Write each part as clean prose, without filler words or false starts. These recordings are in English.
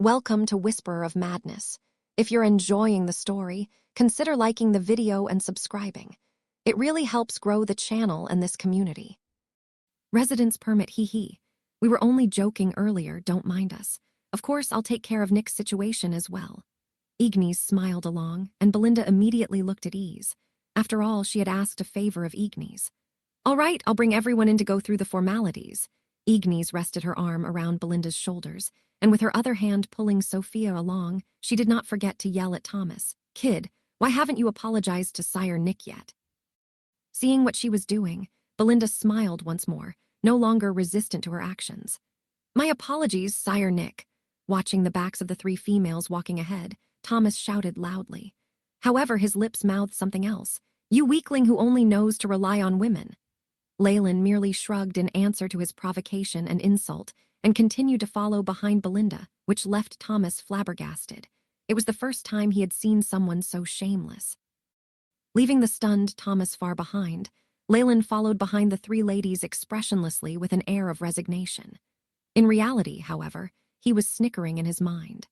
Welcome to Whisperer of Madness. If you're enjoying the story, consider liking the video and subscribing. It really helps grow the channel and this community. Residence permit, hee hee. We were only joking earlier, don't mind us. Of course, I'll take care of Nick's situation as well. Ignis smiled along, and Belinda immediately looked at ease. After all, she had asked a favor of Ignis. All right, I'll bring everyone in to go through the formalities. Ignis rested her arm around Belinda's shoulders, and with her other hand pulling Sophia along, she did not forget to yell at Thomas. Kid, why haven't you apologized to Sire Nick yet? Seeing what she was doing, Belinda smiled once more, no longer resistant to her actions. My apologies, Sire Nick. Watching the backs of the three females walking ahead, Thomas shouted loudly. However, his lips mouthed something else. You weakling who only knows to rely on women. Leyland merely shrugged in answer to his provocation and insult and continued to follow behind Belinda, which left Thomas flabbergasted. It was the first time he had seen someone so shameless. Leaving the stunned Thomas far behind, Leyland followed behind the three ladies expressionlessly with an air of resignation. In reality, however, he was snickering in his mind.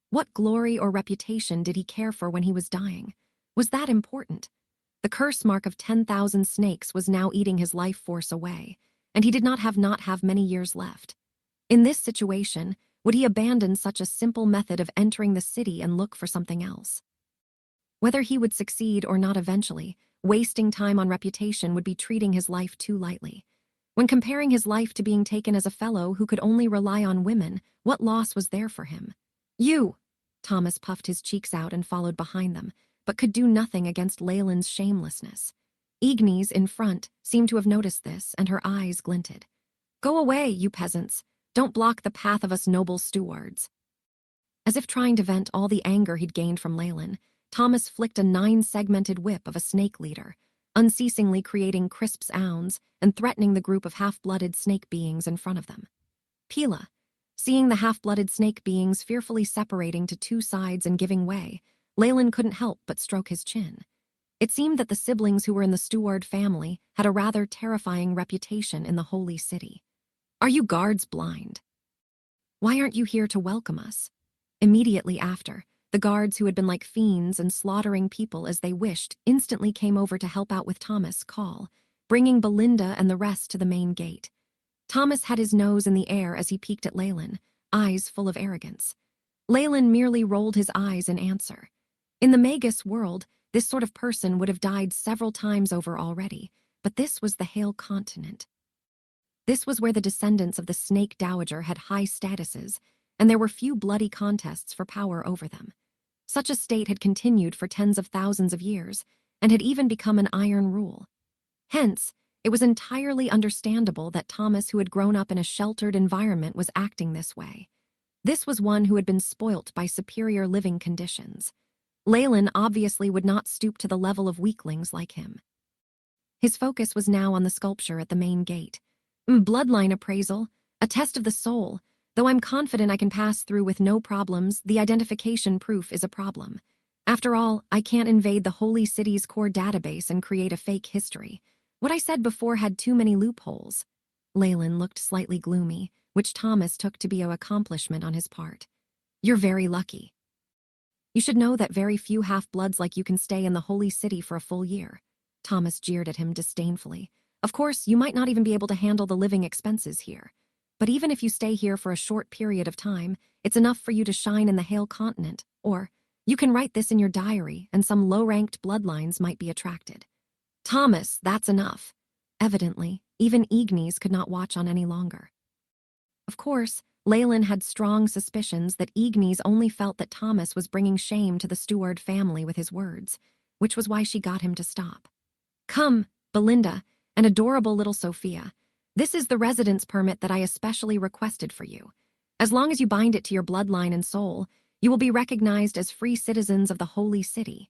What glory or reputation did he care for when he was dying? Was that important? The curse mark of 10,000 snakes was now eating his life force away, and he did not have many years left. In this situation, would he abandon such a simple method of entering the city and look for something else? Whether he would succeed or not eventually, wasting time on reputation would be treating his life too lightly. When comparing his life to being taken as a fellow who could only rely on women, what loss was there for him? You! Thomas puffed his cheeks out and followed behind them, but could do nothing against Leyland's shamelessness. Ignis, in front, seemed to have noticed this, and her eyes glinted. Go away, you peasants. Don't block the path of us noble stewards. As if trying to vent all the anger he'd gained from Leyland, Thomas flicked a 9-segmented whip of a snake leader, unceasingly creating crisp sounds and threatening the group of half-blooded snake beings in front of them. Pila, seeing the half-blooded snake beings fearfully separating to two sides and giving way, Leyland couldn't help but stroke his chin. It seemed that the siblings who were in the Steward family had a rather terrifying reputation in the Holy City. Are you guards blind? Why aren't you here to welcome us? Immediately after, the guards who had been like fiends and slaughtering people as they wished instantly came over to help out with Thomas' call, bringing Belinda and the rest to the main gate. Thomas had his nose in the air as he peeked at Leyland, eyes full of arrogance. Leyland merely rolled his eyes in answer. In the Magus world, this sort of person would have died several times over already, but this was the Hale continent. This was where the descendants of the Snake Dowager had high statuses, and there were few bloody contests for power over them. Such a state had continued for tens of thousands of years, and had even become an iron rule. Hence, it was entirely understandable that Thomas, who had grown up in a sheltered environment, was acting this way. This was one who had been spoilt by superior living conditions. Leyland obviously would not stoop to the level of weaklings like him. His focus was now on the sculpture at the main gate. Bloodline appraisal, a test of the soul. Though I'm confident I can pass through with no problems, the identification proof is a problem. After all, I can't invade the Holy City's core database and create a fake history. What I said before had too many loopholes. Leyland looked slightly gloomy, which Thomas took to be an accomplishment on his part. You're very lucky. You should know that very few half-bloods like you can stay in the Holy City for a full year. Thomas jeered at him disdainfully. Of course, you might not even be able to handle the living expenses here. But even if you stay here for a short period of time, it's enough for you to shine in the Hale continent, or you can write this in your diary and some low-ranked bloodlines might be attracted. Thomas, that's enough. Evidently, even Ignis could not watch on any longer. Of course, Leyland had strong suspicions that Ignis only felt that Thomas was bringing shame to the Steward family with his words, which was why she got him to stop. Come, Belinda, and adorable little Sophia. This is the residence permit that I especially requested for you. As long as you bind it to your bloodline and soul, you will be recognized as free citizens of the Holy City.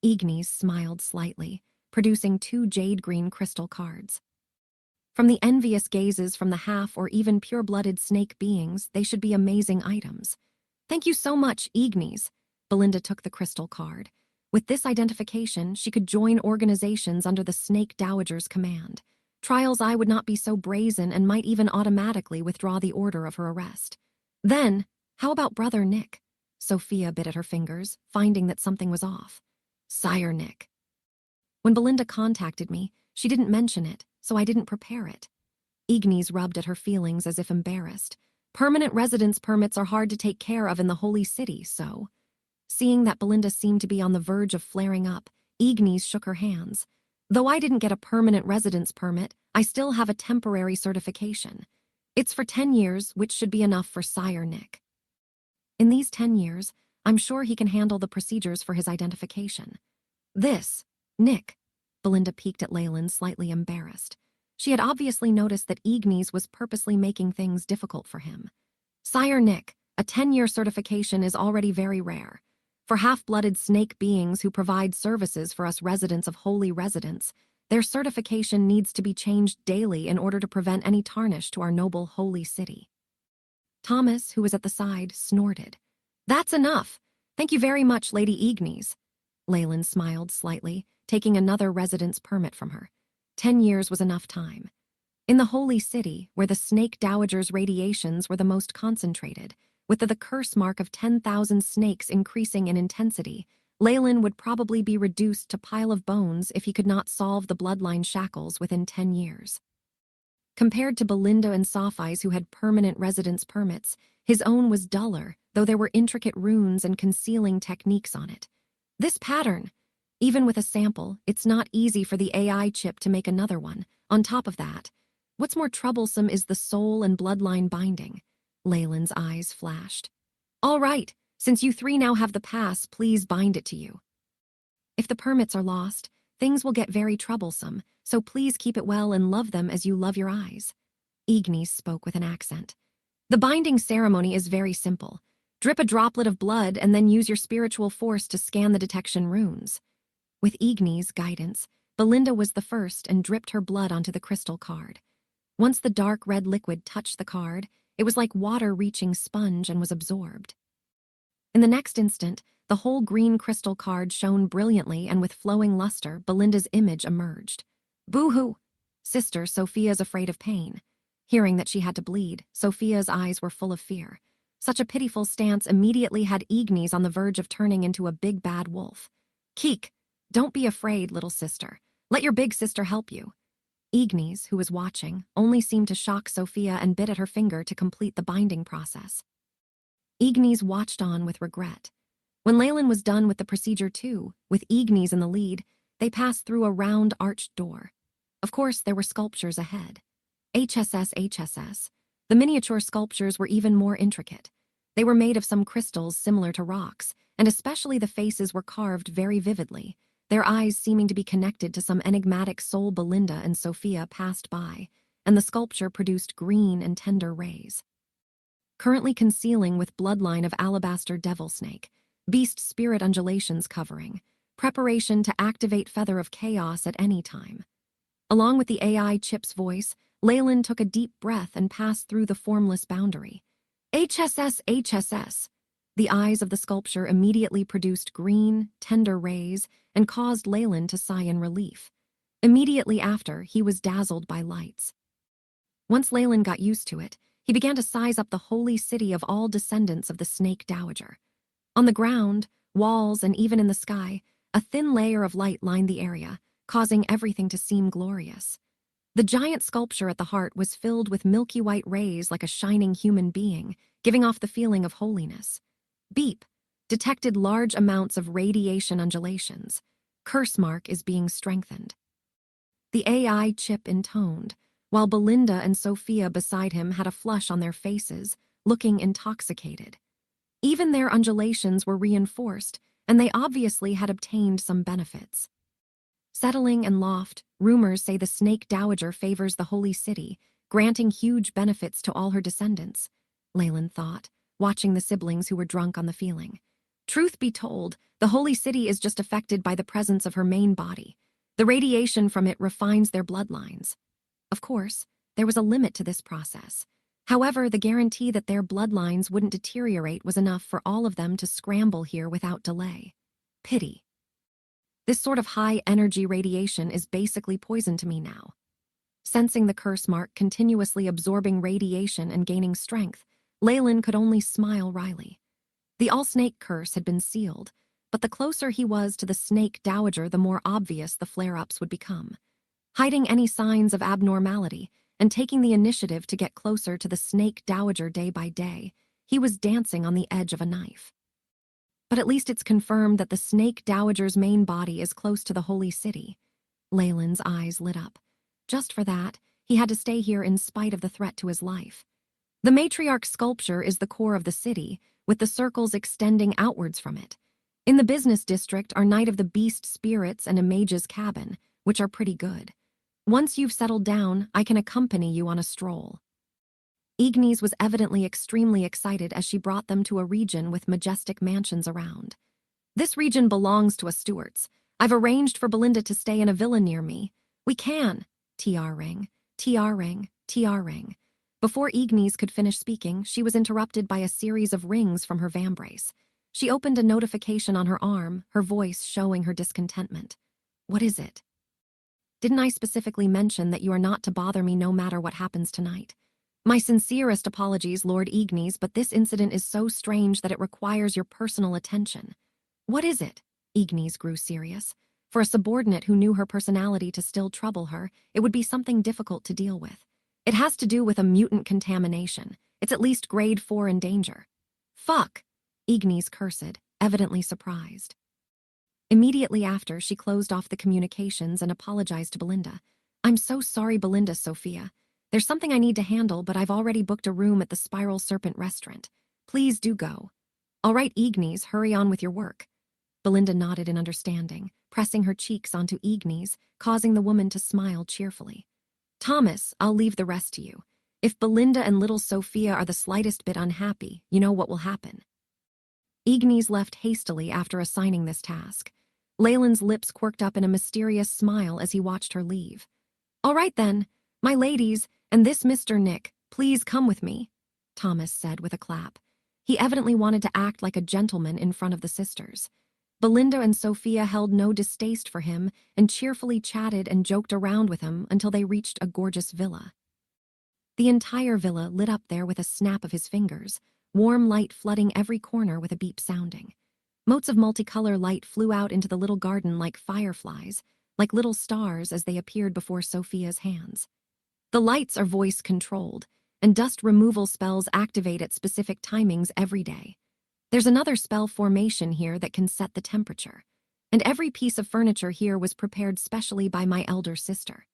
Ignis smiled slightly, producing 2 jade-green crystal cards. From the envious gazes from the half or even pure-blooded snake beings, they should be amazing items. Thank you so much, Ignis. Belinda took the crystal card. With this identification, she could join organizations under the Snake Dowager's command. Trials I would not be so brazen and might even automatically withdraw the order of her arrest. Then, How about Brother Nick? Sophia bit at her fingers, finding that something was off. Sire Nick. When Belinda contacted me, she didn't mention it, so I didn't prepare it. Ignis rubbed at her feelings as if embarrassed. Permanent residence permits are hard to take care of in the Holy City, so... Seeing that Belinda seemed to be on the verge of flaring up, Ignis shook her hands. Though I didn't get a permanent residence permit, I still have a temporary certification. It's for 10 years, which should be enough for Sire Nick. In these 10 years, I'm sure he can handle the procedures for his identification. This, Nick. Belinda peeked at Leyland, slightly embarrassed. She had obviously noticed that Ignis was purposely making things difficult for him. Sire Nick, a 10-year certification is already very rare. For half-blooded snake beings who provide services for us residents of holy residence, their certification needs to be changed daily in order to prevent any tarnish to our noble holy city. Thomas, who was at the side, snorted. That's enough. Thank you very much, Lady Ignis. Leyland smiled slightly, taking another residence permit from her. 10 years was enough time. In the holy city, where the snake dowager's radiations were the most concentrated, with the curse mark of 10,000 snakes increasing in intensity, Leyland would probably be reduced to pile of bones if he could not solve the bloodline shackles within 10 years. Compared to Belinda and Saphai's, who had permanent residence permits, his own was duller, though there were intricate runes and concealing techniques on it. This pattern, even with a sample, it's not easy for the AI chip to make another one. On top of that, what's more troublesome is the soul and bloodline binding. Leyland's eyes flashed. All right, since you three now have the pass, please bind it to you. If the permits are lost, things will get very troublesome, so please keep it well and love them as you love your eyes. Ignis spoke with an accent. The binding ceremony is very simple. Drip a droplet of blood and then use your spiritual force to scan the detection runes. With Ignis' guidance, Belinda was the first and dripped her blood onto the crystal card. Once the dark red liquid touched the card, it was like water reaching sponge and was absorbed. In the next instant, the whole green crystal card shone brilliantly, and with flowing luster, Belinda's image emerged. Boo-hoo! Sister, Sophia's afraid of pain. Hearing that she had to bleed, Sophia's eyes were full of fear. Such a pitiful stance immediately had Ignis on the verge of turning into a big bad wolf. Keek! Don't be afraid, little sister. Let your big sister help you. Ignis, who was watching, only seemed to shock Sophia and bit at her finger to complete the binding process. Ignis watched on with regret. When Leyland was done with the procedure too, with Ignis in the lead, they passed through a round arched door. Of course, there were sculptures ahead. HSS. The miniature sculptures were even more intricate. They were made of some crystals similar to rocks, and especially the faces were carved very vividly, their eyes seeming to be connected to some enigmatic soul. Belinda and Sophia passed by, and the sculpture produced green and tender rays. Currently concealing with bloodline of alabaster devil snake, beast spirit undulations covering, preparation to activate feather of chaos at any time. Along with the AI chip's voice, Leyland took a deep breath and passed through the formless boundary. HSS. The eyes of the sculpture immediately produced green, tender rays and caused Leyland to sigh in relief. Immediately after, he was dazzled by lights. Once Leyland got used to it, he began to size up the holy city of all descendants of the Snake Dowager. On the ground, walls, and even in the sky, a thin layer of light lined the area, causing everything to seem glorious. The giant sculpture at the heart was filled with milky white rays like a shining human being, giving off the feeling of holiness. Beep. Detected large amounts of radiation undulations. Curse mark is being strengthened. The AI chip intoned, while Belinda and Sophia beside him had a flush on their faces, looking intoxicated. Even their undulations were reinforced, and they obviously had obtained some benefits. Settling and loft, rumors say the Snake Dowager favors the holy city, granting huge benefits to all her descendants, Leyland thought, watching the siblings who were drunk on the feeling. Truth be told, the holy city is just affected by the presence of her main body. The radiation from it refines their bloodlines. Of course, there was a limit to this process. However, the guarantee that their bloodlines wouldn't deteriorate was enough for all of them to scramble here without delay. Pity. This sort of high-energy radiation is basically poison to me now. Sensing the curse mark continuously absorbing radiation and gaining strength, Leyland could only smile wryly. The all-snake curse had been sealed, but the closer he was to the snake dowager, the more obvious the flare-ups would become. Hiding any signs of abnormality and taking the initiative to get closer to the snake dowager day by day, he was dancing on the edge of a knife. But at least it's confirmed that the snake dowager's main body is close to the holy city. Leyland's eyes lit up. Just for that, he had to stay here in spite of the threat to his life. The matriarch sculpture is the core of the city, with the circles extending outwards from it. In the business district are Knight of the Beast spirits and a mage's cabin, which are pretty good. Once you've settled down, I can accompany you on a stroll. Ignis was evidently extremely excited as she brought them to a region with majestic mansions around. This region belongs to a Stewart's. I've arranged for Belinda to stay in a villa near me. We can. TR ring, TR ring, TR ring. Before Ignis could finish speaking, she was interrupted by a series of rings from her vambrace. She opened a notification on her arm, her voice showing her discontentment. What is it? Didn't I specifically mention that you are not to bother me no matter what happens tonight? My sincerest apologies, Lord Ignis, but this incident is so strange that it requires your personal attention. What is it? Ignis grew serious. For a subordinate who knew her personality to still trouble her, it would be something difficult to deal with. It has to do with a mutant contamination. It's at least grade 4 in danger. Fuck! Ignis cursed, evidently surprised. Immediately after, she closed off the communications and apologized to Belinda. I'm so sorry, Belinda, Sophia. There's something I need to handle, but I've already booked a room at the Spiral Serpent restaurant. Please do go. All right, Ignis, hurry on with your work. Belinda nodded in understanding, pressing her cheeks onto Ignis, causing the woman to smile cheerfully. Thomas, I'll leave the rest to you. If Belinda and little Sophia are the slightest bit unhappy, you know what will happen. Ignis left hastily after assigning this task. Leyland's lips quirked up in a mysterious smile as he watched her leave. All right then, my ladies, and this Mr. Nick, please come with me, Thomas said with a clap. He evidently wanted to act like a gentleman in front of the sisters. Belinda and Sophia held no distaste for him and cheerfully chatted and joked around with him until they reached a gorgeous villa. The entire villa lit up there with a snap of his fingers, warm light flooding every corner with a beep sounding. Motes of multicolor light flew out into the little garden like fireflies, like little stars as they appeared before Sophia's hands. The lights are voice-controlled, and dust removal spells activate at specific timings every day. There's another spell formation here that can set the temperature, and every piece of furniture here was prepared specially by my elder sister.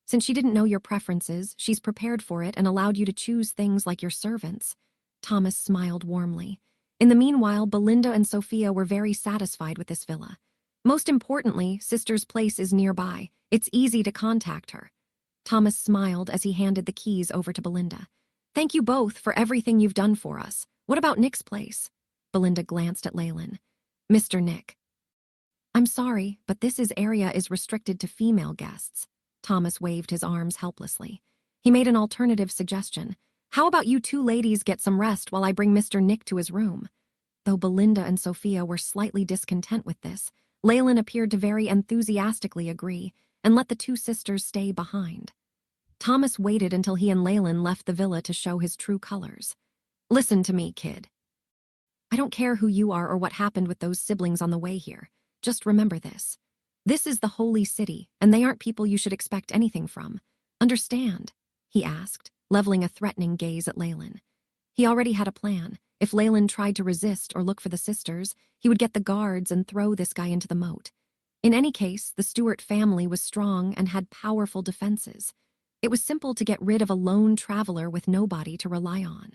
Since she didn't know your preferences, she's prepared for it and allowed you to choose things like your servants. Thomas smiled warmly. In the meanwhile, Belinda and Sophia were very satisfied with this villa. Most importantly, Sister's place is nearby. It's easy to contact her. Thomas smiled as he handed the keys over to Belinda. Thank you both for everything you've done for us. What about Nick's place? Belinda glanced at Leyland. Mr. Nick. I'm sorry, but area is restricted to female guests. Thomas waved his arms helplessly. He made an alternative suggestion. How about you two ladies get some rest while I bring Mr. Nick to his room? Though Belinda and Sophia were slightly discontent with this, Leyland appeared to very enthusiastically agree and let the two sisters stay behind. Thomas waited until he and Leyland left the villa to show his true colors. Listen to me, kid. I don't care who you are or what happened with those siblings on the way here. Just remember this. This is the holy city, and they aren't people you should expect anything from. Understand? He asked, leveling a threatening gaze at Leyland. He already had a plan. If Leyland tried to resist or look for the sisters, he would get the guards and throw this guy into the moat. In any case, the Stewart family was strong and had powerful defenses. It was simple to get rid of a lone traveler with nobody to rely on.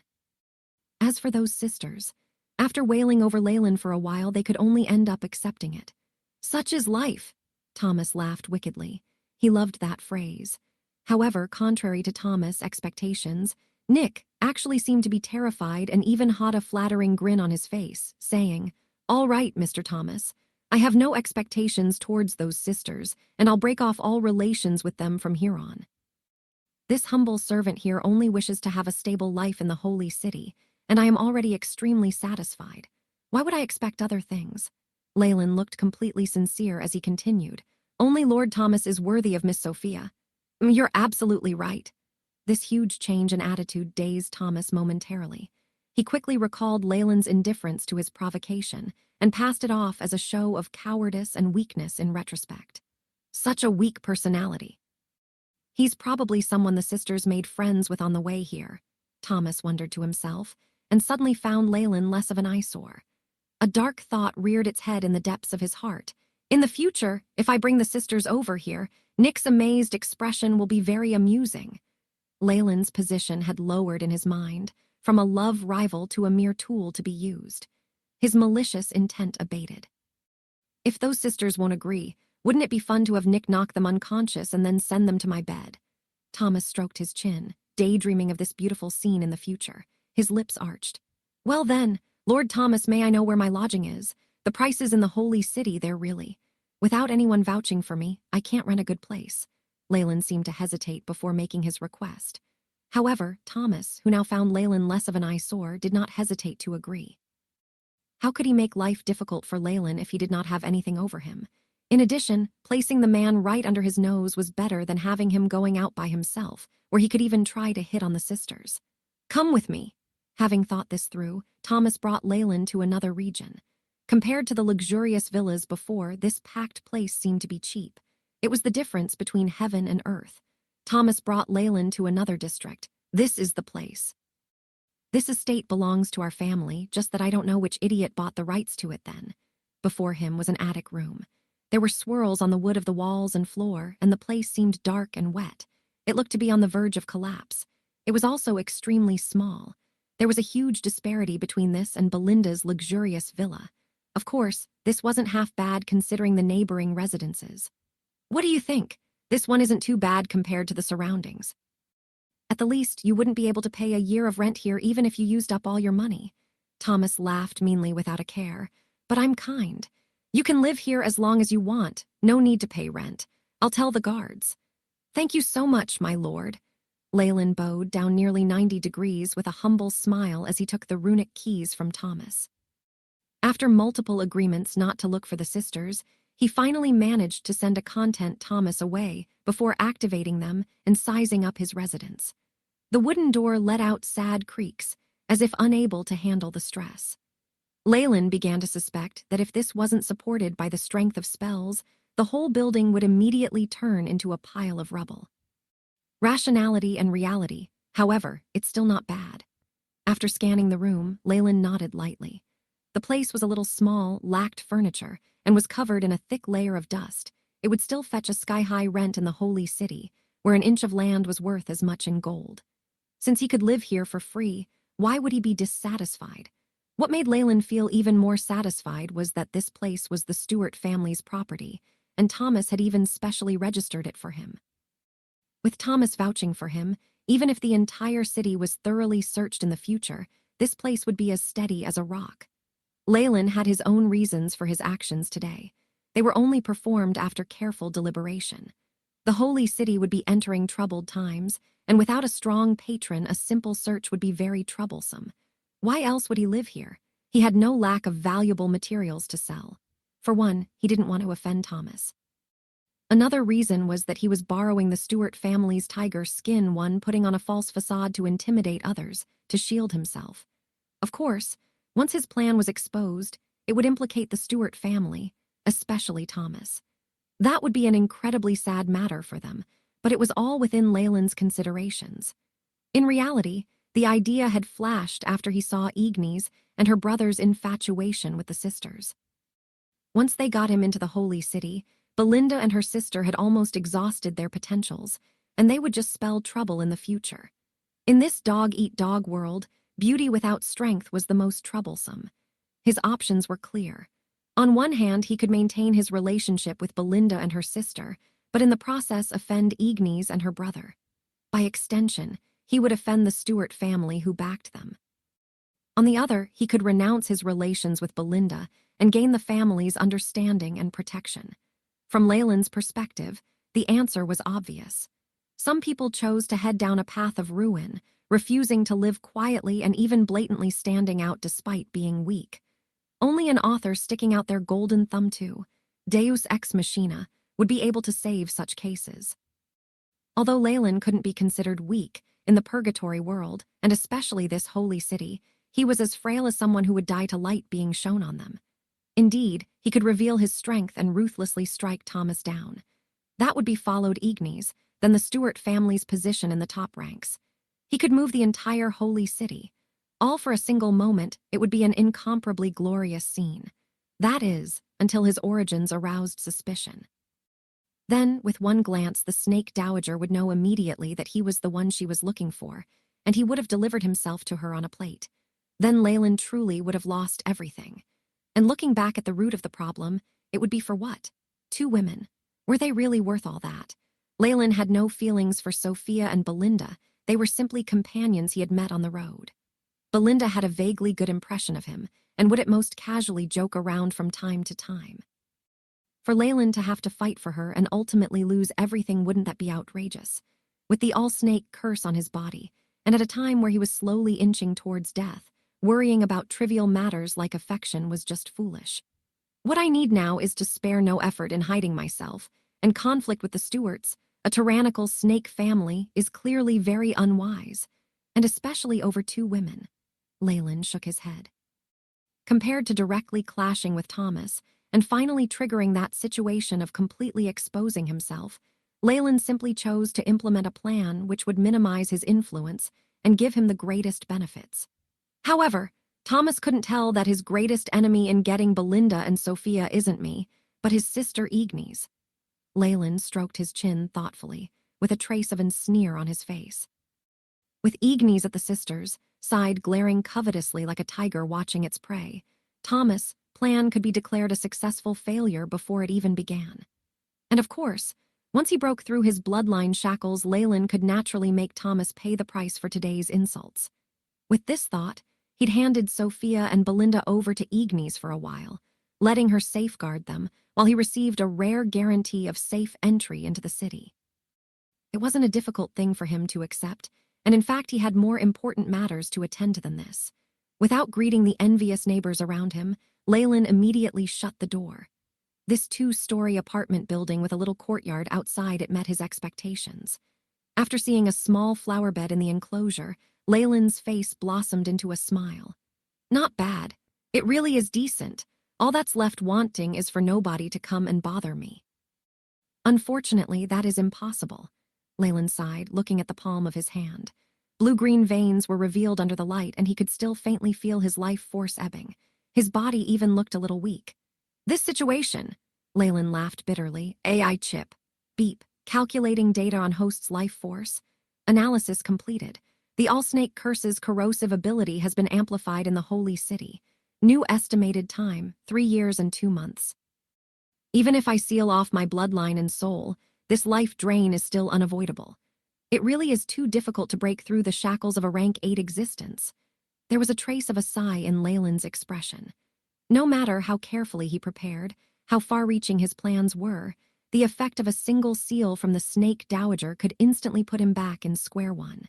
As for those sisters, after wailing over Leyland for a while, they could only end up accepting it. Such is life, Thomas laughed wickedly. He loved that phrase. However, contrary to Thomas' expectations, Nick actually seemed to be terrified and even had a flattering grin on his face, saying, All right, Mr. Thomas, I have no expectations towards those sisters, and I'll break off all relations with them from here on. This humble servant here only wishes to have a stable life in the holy city, and I am already extremely satisfied. Why would I expect other things? Leyland looked completely sincere as he continued. Only Lord Thomas is worthy of Miss Sophia. You're absolutely right. This huge change in attitude dazed Thomas momentarily. He quickly recalled Leyland's indifference to his provocation and passed it off as a show of cowardice and weakness in retrospect. Such a weak personality. He's probably someone the sisters made friends with on the way here, Thomas wondered to himself, and suddenly found Leyland less of an eyesore. A dark thought reared its head in the depths of his heart. In the future, if I bring the sisters over here, Nick's amazed expression will be very amusing. Leyland's position had lowered in his mind, from a love rival to a mere tool to be used. His malicious intent abated. If those sisters won't agree, wouldn't it be fun to have Nick knock them unconscious and then send them to my bed? Thomas stroked his chin, daydreaming of this beautiful scene in the future. His lips arched. Well then, Lord Thomas, may I know where my lodging is? The prices in the holy city there really. Without anyone vouching for me, I can't rent a good place. Leyland seemed to hesitate before making his request. However, Thomas, who now found Leyland less of an eyesore, did not hesitate to agree. How could he make life difficult for Leyland if he did not have anything over him? In addition, placing the man right under his nose was better than having him going out by himself, where he could even try to hit on the sisters. Come with me. Having thought this through, Thomas brought Leyland to another region. Compared to the luxurious villas before, this packed place seemed to be cheap. It was the difference between heaven and earth. Thomas brought Leyland to another district. This is the place. This estate belongs to our family, just that I don't know which idiot bought the rights to it then. Before him was an attic room. There were swirls on the wood of the walls and floor, and the place seemed dark and wet. It looked to be on the verge of collapse. It was also extremely small. There was a huge disparity between this and Belinda's luxurious villa. Of course, this wasn't half bad considering the neighboring residences. What do you think? This one isn't too bad compared to the surroundings. At the least, you wouldn't be able to pay a year of rent here even if you used up all your money. Thomas laughed meanly without a care. But I'm kind. You can live here as long as you want. No need to pay rent. I'll tell the guards. Thank you so much, my lord. Leyland bowed down nearly 90 degrees with a humble smile as he took the runic keys from Thomas. After multiple agreements not to look for the sisters, he finally managed to send a content Thomas away before activating them and sizing up his residence. The wooden door let out sad creaks, as if unable to handle the stress. Leyland began to suspect that if this wasn't supported by the strength of spells, the whole building would immediately turn into a pile of rubble. Rationality and reality, however, it's still not bad. After scanning the room, Leyland nodded lightly. The place was a little small, lacked furniture, and was covered in a thick layer of dust. It would still fetch a sky-high rent in the holy city, where an inch of land was worth as much in gold. Since he could live here for free, why would he be dissatisfied? What made Leyland feel even more satisfied was that this place was the Stewart family's property, and Thomas had even specially registered it for him. With Thomas vouching for him, even if the entire city was thoroughly searched in the future, this place would be as steady as a rock. Leyland had his own reasons for his actions today. They were only performed after careful deliberation. The holy city would be entering troubled times, and without a strong patron, a simple search would be very troublesome. Why else would he live here? He had no lack of valuable materials to sell. For one, he didn't want to offend Thomas. Another reason was that he was borrowing the Stewart family's tiger skin, one putting on a false facade to intimidate others, to shield himself. Of course, once his plan was exposed, it would implicate the Stewart family, especially Thomas. That would be an incredibly sad matter for them, but it was all within Leyland's considerations. In reality, the idea had flashed after he saw Ignis and her brother's infatuation with the sisters. Once they got him into the holy city, Belinda and her sister had almost exhausted their potentials, and they would just spell trouble in the future. In this dog-eat-dog world, beauty without strength was the most troublesome. His options were clear. On one hand, he could maintain his relationship with Belinda and her sister, but in the process offend Ignis and her brother. By extension, he would offend the Stewart family who backed them. On the other, he could renounce his relations with Belinda and gain the family's understanding and protection. From Leyland's perspective, the answer was obvious. Some people chose to head down a path of ruin, refusing to live quietly and even blatantly standing out despite being weak. Only an author sticking out their golden thumb to, Deus ex machina, would be able to save such cases. Although Leyland couldn't be considered weak, in the purgatory world, and especially this holy city, he was as frail as someone who would die to light being shone on them. Indeed, he could reveal his strength and ruthlessly strike Thomas down. That would be followed Ignes, then the Stuart family's position in the top ranks. He could move the entire holy city. All for a single moment, it would be an incomparably glorious scene. That is, until his origins aroused suspicion. Then, with one glance, the snake dowager would know immediately that he was the one she was looking for, and he would have delivered himself to her on a plate. Then Leyland truly would have lost everything. And looking back at the root of the problem, it would be for what? 2 women. Were they really worth all that? Leyland had no feelings for Sophia and Belinda. They were simply companions he had met on the road. Belinda had a vaguely good impression of him, and would at most casually joke around from time to time. For Leyland to have to fight for her and ultimately lose everything, wouldn't that be outrageous? With the all-snake curse on his body, and at a time where he was slowly inching towards death, worrying about trivial matters like affection was just foolish. What I need now is to spare no effort in hiding myself, and conflict with the Stuarts, a tyrannical snake family, is clearly very unwise, and especially over 2 women. Leyland shook his head. Compared to directly clashing with Thomas, and finally triggering that situation of completely exposing himself, Leyland simply chose to implement a plan which would minimize his influence and give him the greatest benefits. However, Thomas couldn't tell that his greatest enemy in getting Belinda and Sophia isn't me, but his sister Ignes. Leyland stroked his chin thoughtfully, with a trace of a sneer on his face. With Ignes at the sisters' side glaring covetously like a tiger watching its prey, Thomas' plan could be declared a successful failure before it even began. And of course, once he broke through his bloodline shackles, Leyland could naturally make Thomas pay the price for today's insults. With this thought, he'd handed Sophia and Belinda over to Ignes for a while, letting her safeguard them while he received a rare guarantee of safe entry into the city. It wasn't a difficult thing for him to accept, and in fact he had more important matters to attend to than this. Without greeting the envious neighbors around him, Leyland immediately shut the door. This 2-story apartment building with a little courtyard outside it met his expectations. After seeing a small flower bed in the enclosure, Leyland's face blossomed into a smile. Not bad. It really is decent. All that's left wanting is for nobody to come and bother me. Unfortunately, that is impossible, Leyland sighed, looking at the palm of his hand. Blue-green veins were revealed under the light, and he could still faintly feel his life force ebbing. His body even looked a little weak. This situation, Leyland laughed bitterly. AI chip. Beep. Calculating data on host's life force. Analysis completed. The all-snake curse's corrosive ability has been amplified in the holy city. New estimated time, 3 years and 2 months. Even if I seal off my bloodline and soul, this life drain is still unavoidable. It really is too difficult to break through the shackles of a rank 8 existence. There was a trace of a sigh in Leyland's expression. No matter how carefully he prepared, how far-reaching his plans were, the effect of a single seal from the snake dowager could instantly put him back in square one.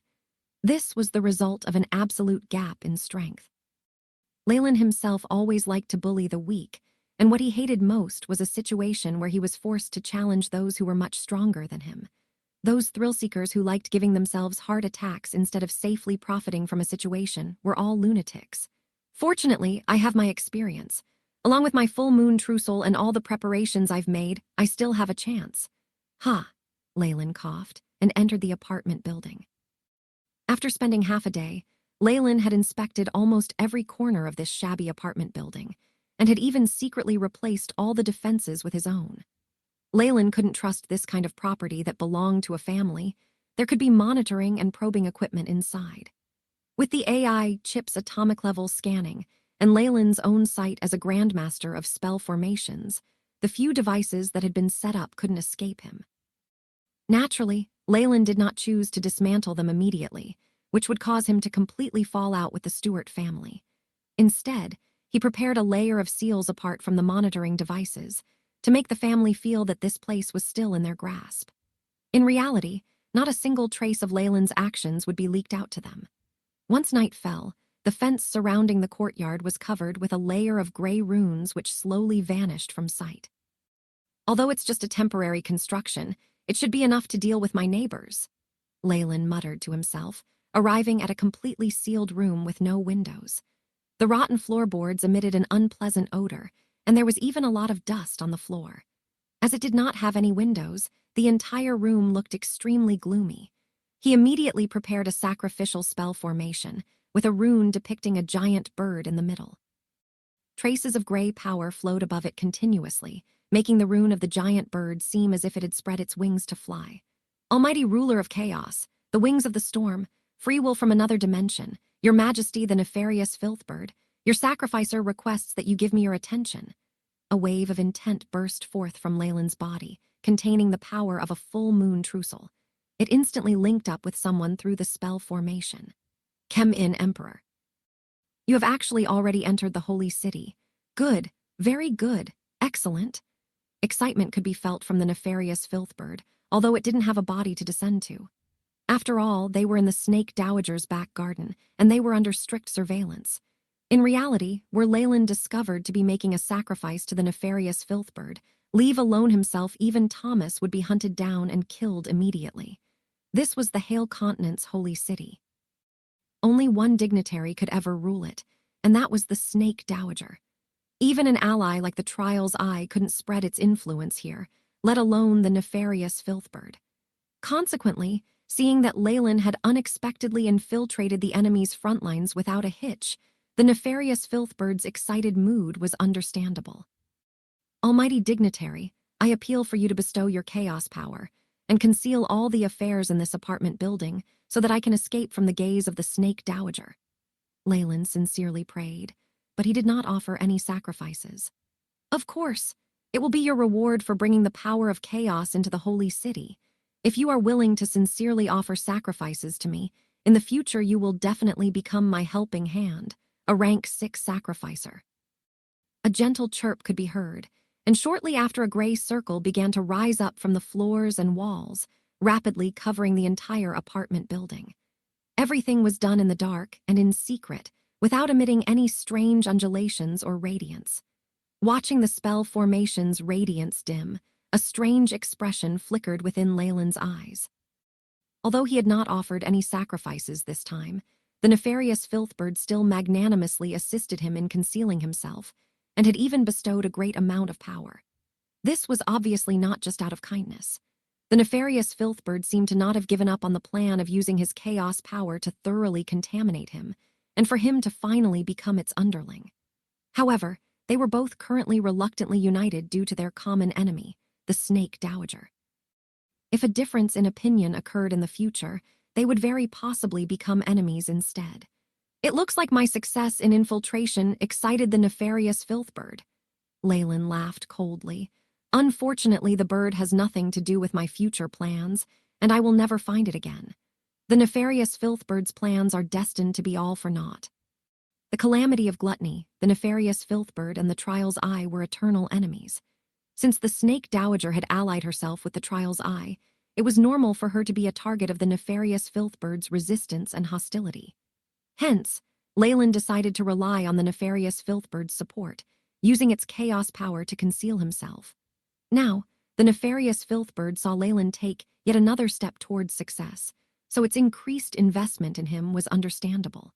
This was the result of an absolute gap in strength. Leyland himself always liked to bully the weak, and what he hated most was a situation where he was forced to challenge those who were much stronger than him. Those thrill-seekers who liked giving themselves heart attacks instead of safely profiting from a situation were all lunatics. Fortunately, I have my experience. Along with my full moon trousseau and all the preparations I've made, I still have a chance. Ha, Leyland coughed and entered the apartment building. After spending half a day, Leyland had inspected almost every corner of this shabby apartment building, and had even secretly replaced all the defenses with his own. Leyland couldn't trust this kind of property that belonged to a family. There could be monitoring and probing equipment inside. With the AI chip's atomic-level scanning, and Leyland's own sight as a grandmaster of spell formations, the few devices that had been set up couldn't escape him. Naturally, Leyland did not choose to dismantle them immediately, which would cause him to completely fall out with the Stuart family. Instead, he prepared a layer of seals apart from the monitoring devices, to make the family feel that this place was still in their grasp. In reality, not a single trace of Leyland's actions would be leaked out to them. Once night fell, the fence surrounding the courtyard was covered with a layer of gray runes which slowly vanished from sight. Although it's just a temporary construction, it should be enough to deal with my neighbors. Leyland muttered to himself, arriving at a completely sealed room with no windows. The rotten floorboards emitted an unpleasant odor, and there was even a lot of dust on the floor. As it did not have any windows, the entire room looked extremely gloomy. He immediately prepared a sacrificial spell formation, with a rune depicting a giant bird in the middle. Traces of gray power flowed above it continuously, making the rune of the giant bird seem as if it had spread its wings to fly. Almighty ruler of chaos, the wings of the storm, free will from another dimension, your majesty the nefarious filthbird, your sacrificer requests that you give me your attention. A wave of intent burst forth from Leyland's body, containing the power of a full moon trussel. It instantly linked up with someone through the spell formation. Come in, Emperor. You have actually already entered the holy city. Good, very good, excellent. Excitement could be felt from the nefarious filthbird, although it didn't have a body to descend to. After all, they were in the Snake Dowager's back garden, and they were under strict surveillance. In reality, were Leyland discovered to be making a sacrifice to the nefarious filthbird, leave alone himself, even Thomas would be hunted down and killed immediately. This was the Hale Continent's holy city. Only one dignitary could ever rule it, and that was the Snake Dowager. Even an ally like the Trial's Eye couldn't spread its influence here, let alone the nefarious filthbird. Consequently, seeing that Leyland had unexpectedly infiltrated the enemy's front lines without a hitch, the nefarious filthbird's excited mood was understandable. Almighty dignitary, I appeal for you to bestow your chaos power, and conceal all the affairs in this apartment building so that I can escape from the gaze of the Snake Dowager. Leyland sincerely prayed, but he did not offer any sacrifices. Of course, it will be your reward for bringing the power of chaos into the holy city. If you are willing to sincerely offer sacrifices to me, in the future you will definitely become my helping hand, a rank 6 sacrificer. A gentle chirp could be heard, and shortly after a gray circle began to rise up from the floors and walls, rapidly covering the entire apartment building. Everything was done in the dark and in secret, without emitting any strange undulations or radiance. Watching the spell formation's radiance dim, a strange expression flickered within Leyland's eyes. Although he had not offered any sacrifices this time, the nefarious filthbird still magnanimously assisted him in concealing himself, and had even bestowed a great amount of power. This was obviously not just out of kindness. The nefarious filthbird seemed to not have given up on the plan of using his chaos power to thoroughly contaminate him, and for him to finally become its underling. However, they were both currently reluctantly united due to their common enemy, the Snake Dowager. If a difference in opinion occurred in the future, they would very possibly become enemies instead. It looks like my success in infiltration excited the nefarious filthbird. Leyland laughed coldly. Unfortunately, the bird has nothing to do with my future plans, and I will never find it again. The nefarious filthbird's plans are destined to be all for naught. The calamity of gluttony, the nefarious filthbird, and the Trial's Eye were eternal enemies. Since the Snake Dowager had allied herself with the Trial's Eye, it was normal for her to be a target of the nefarious filthbird's resistance and hostility. Hence, Leyland decided to rely on the nefarious filthbird's support, using its chaos power to conceal himself. Now, the nefarious filthbird saw Leyland take yet another step towards success, so its increased investment in him was understandable.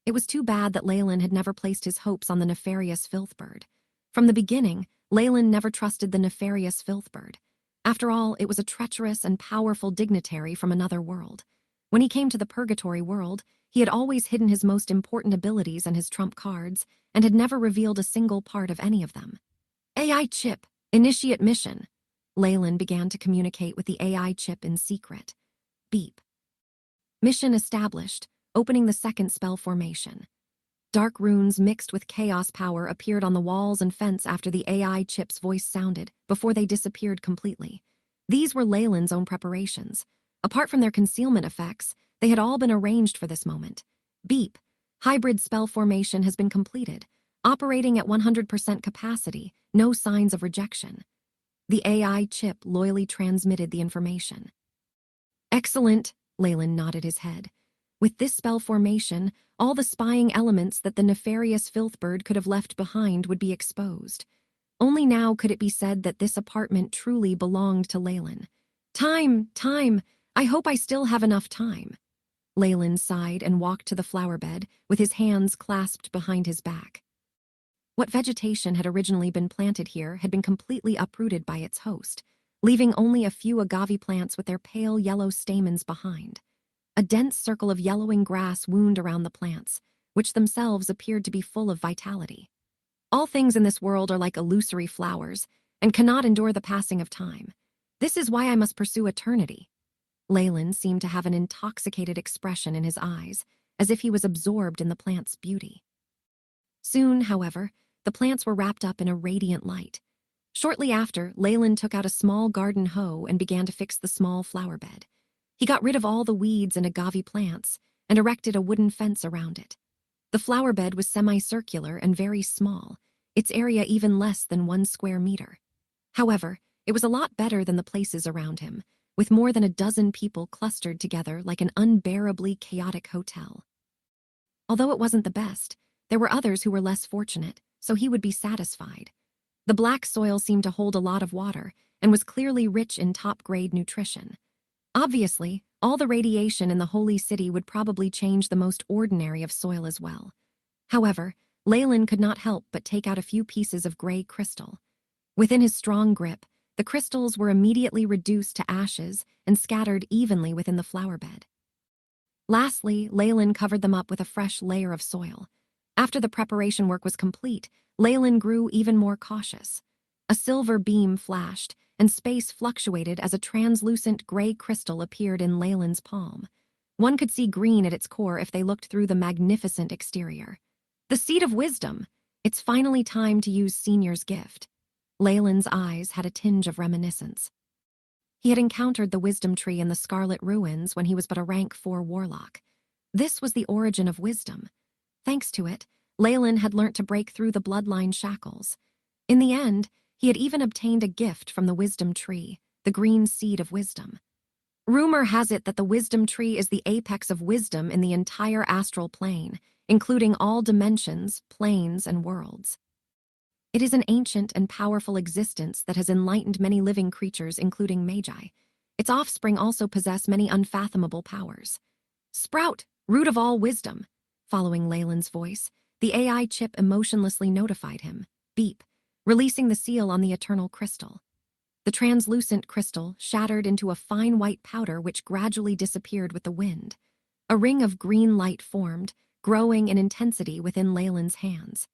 It was too bad that Leyland had never placed his hopes on the nefarious filthbird. From the beginning, Leyland never trusted the nefarious filthbird. After all, it was a treacherous and powerful dignitary from another world. When he came to the purgatory world, he had always hidden his most important abilities and his trump cards, and had never revealed a single part of any of them. AI chip, initiate mission. Leyland began to communicate with the AI chip in secret. Beep. Mission established, opening the second spell formation. Dark runes mixed with chaos power appeared on the walls and fence after the AI chip's voice sounded, before they disappeared completely. These were Leyland's own preparations. Apart from their concealment effects, they had all been arranged for this moment. Beep. Hybrid spell formation has been completed. Operating at 100% capacity, no signs of rejection. The AI chip loyally transmitted the information. Excellent, Leyland nodded his head. With this spell formation, all the spying elements that the nefarious filthbird could have left behind would be exposed. Only now could it be said that this apartment truly belonged to Leyland. Time! I hope I still have enough time. Leyland sighed and walked to the flower bed with his hands clasped behind his back. What vegetation had originally been planted here had been completely uprooted by its host, leaving only a few agave plants with their pale yellow stamens behind. A dense circle of yellowing grass wound around the plants, which themselves appeared to be full of vitality. All things in this world are like illusory flowers and cannot endure the passing of time. This is why I must pursue eternity. Leyland seemed to have an intoxicated expression in his eyes, as if he was absorbed in the plant's beauty. Soon, however, the plants were wrapped up in a radiant light. Shortly after, Leyland took out a small garden hoe and began to fix the small flower bed. He got rid of all the weeds and agave plants and erected a wooden fence around it. The flower bed was semicircular and very small, its area even less than 1 square meter. However, it was a lot better than the places around him, with more than a dozen people clustered together like an unbearably chaotic hotel. Although it wasn't the best, there were others who were less fortunate, so he would be satisfied. The black soil seemed to hold a lot of water and was clearly rich in top-grade nutrition. Obviously, all the radiation in the holy city would probably change the most ordinary of soil as well. However, Leyland could not help but take out a few pieces of gray crystal. Within his strong grip, the crystals were immediately reduced to ashes and scattered evenly within the flower bed. Lastly, Leyland covered them up with a fresh layer of soil. After the preparation work was complete, Leyland grew even more cautious. A silver beam flashed, and space fluctuated as a translucent gray crystal appeared in Leyland's palm. One could see green at its core if they looked through the magnificent exterior. The Seed of Wisdom! It's finally time to use Senior's gift. Leyland's eyes had a tinge of reminiscence. He had encountered the wisdom tree in the Scarlet Ruins when he was but a rank 4 warlock. This was the origin of wisdom. Thanks to it, Leyland had learnt to break through the bloodline shackles. In the end, he had even obtained a gift from the wisdom tree, the green seed of wisdom. Rumor has it that the wisdom tree is the apex of wisdom in the entire astral plane, including all dimensions, planes, and worlds. It is an ancient and powerful existence that has enlightened many living creatures, including magi. Its offspring also possess many unfathomable powers. Sprout, root of all wisdom. Following Leyland's voice, the AI chip emotionlessly notified him, beep, releasing the seal on the eternal crystal. The translucent crystal shattered into a fine white powder which gradually disappeared with the wind. A ring of green light formed, growing in intensity within Leyland's hands.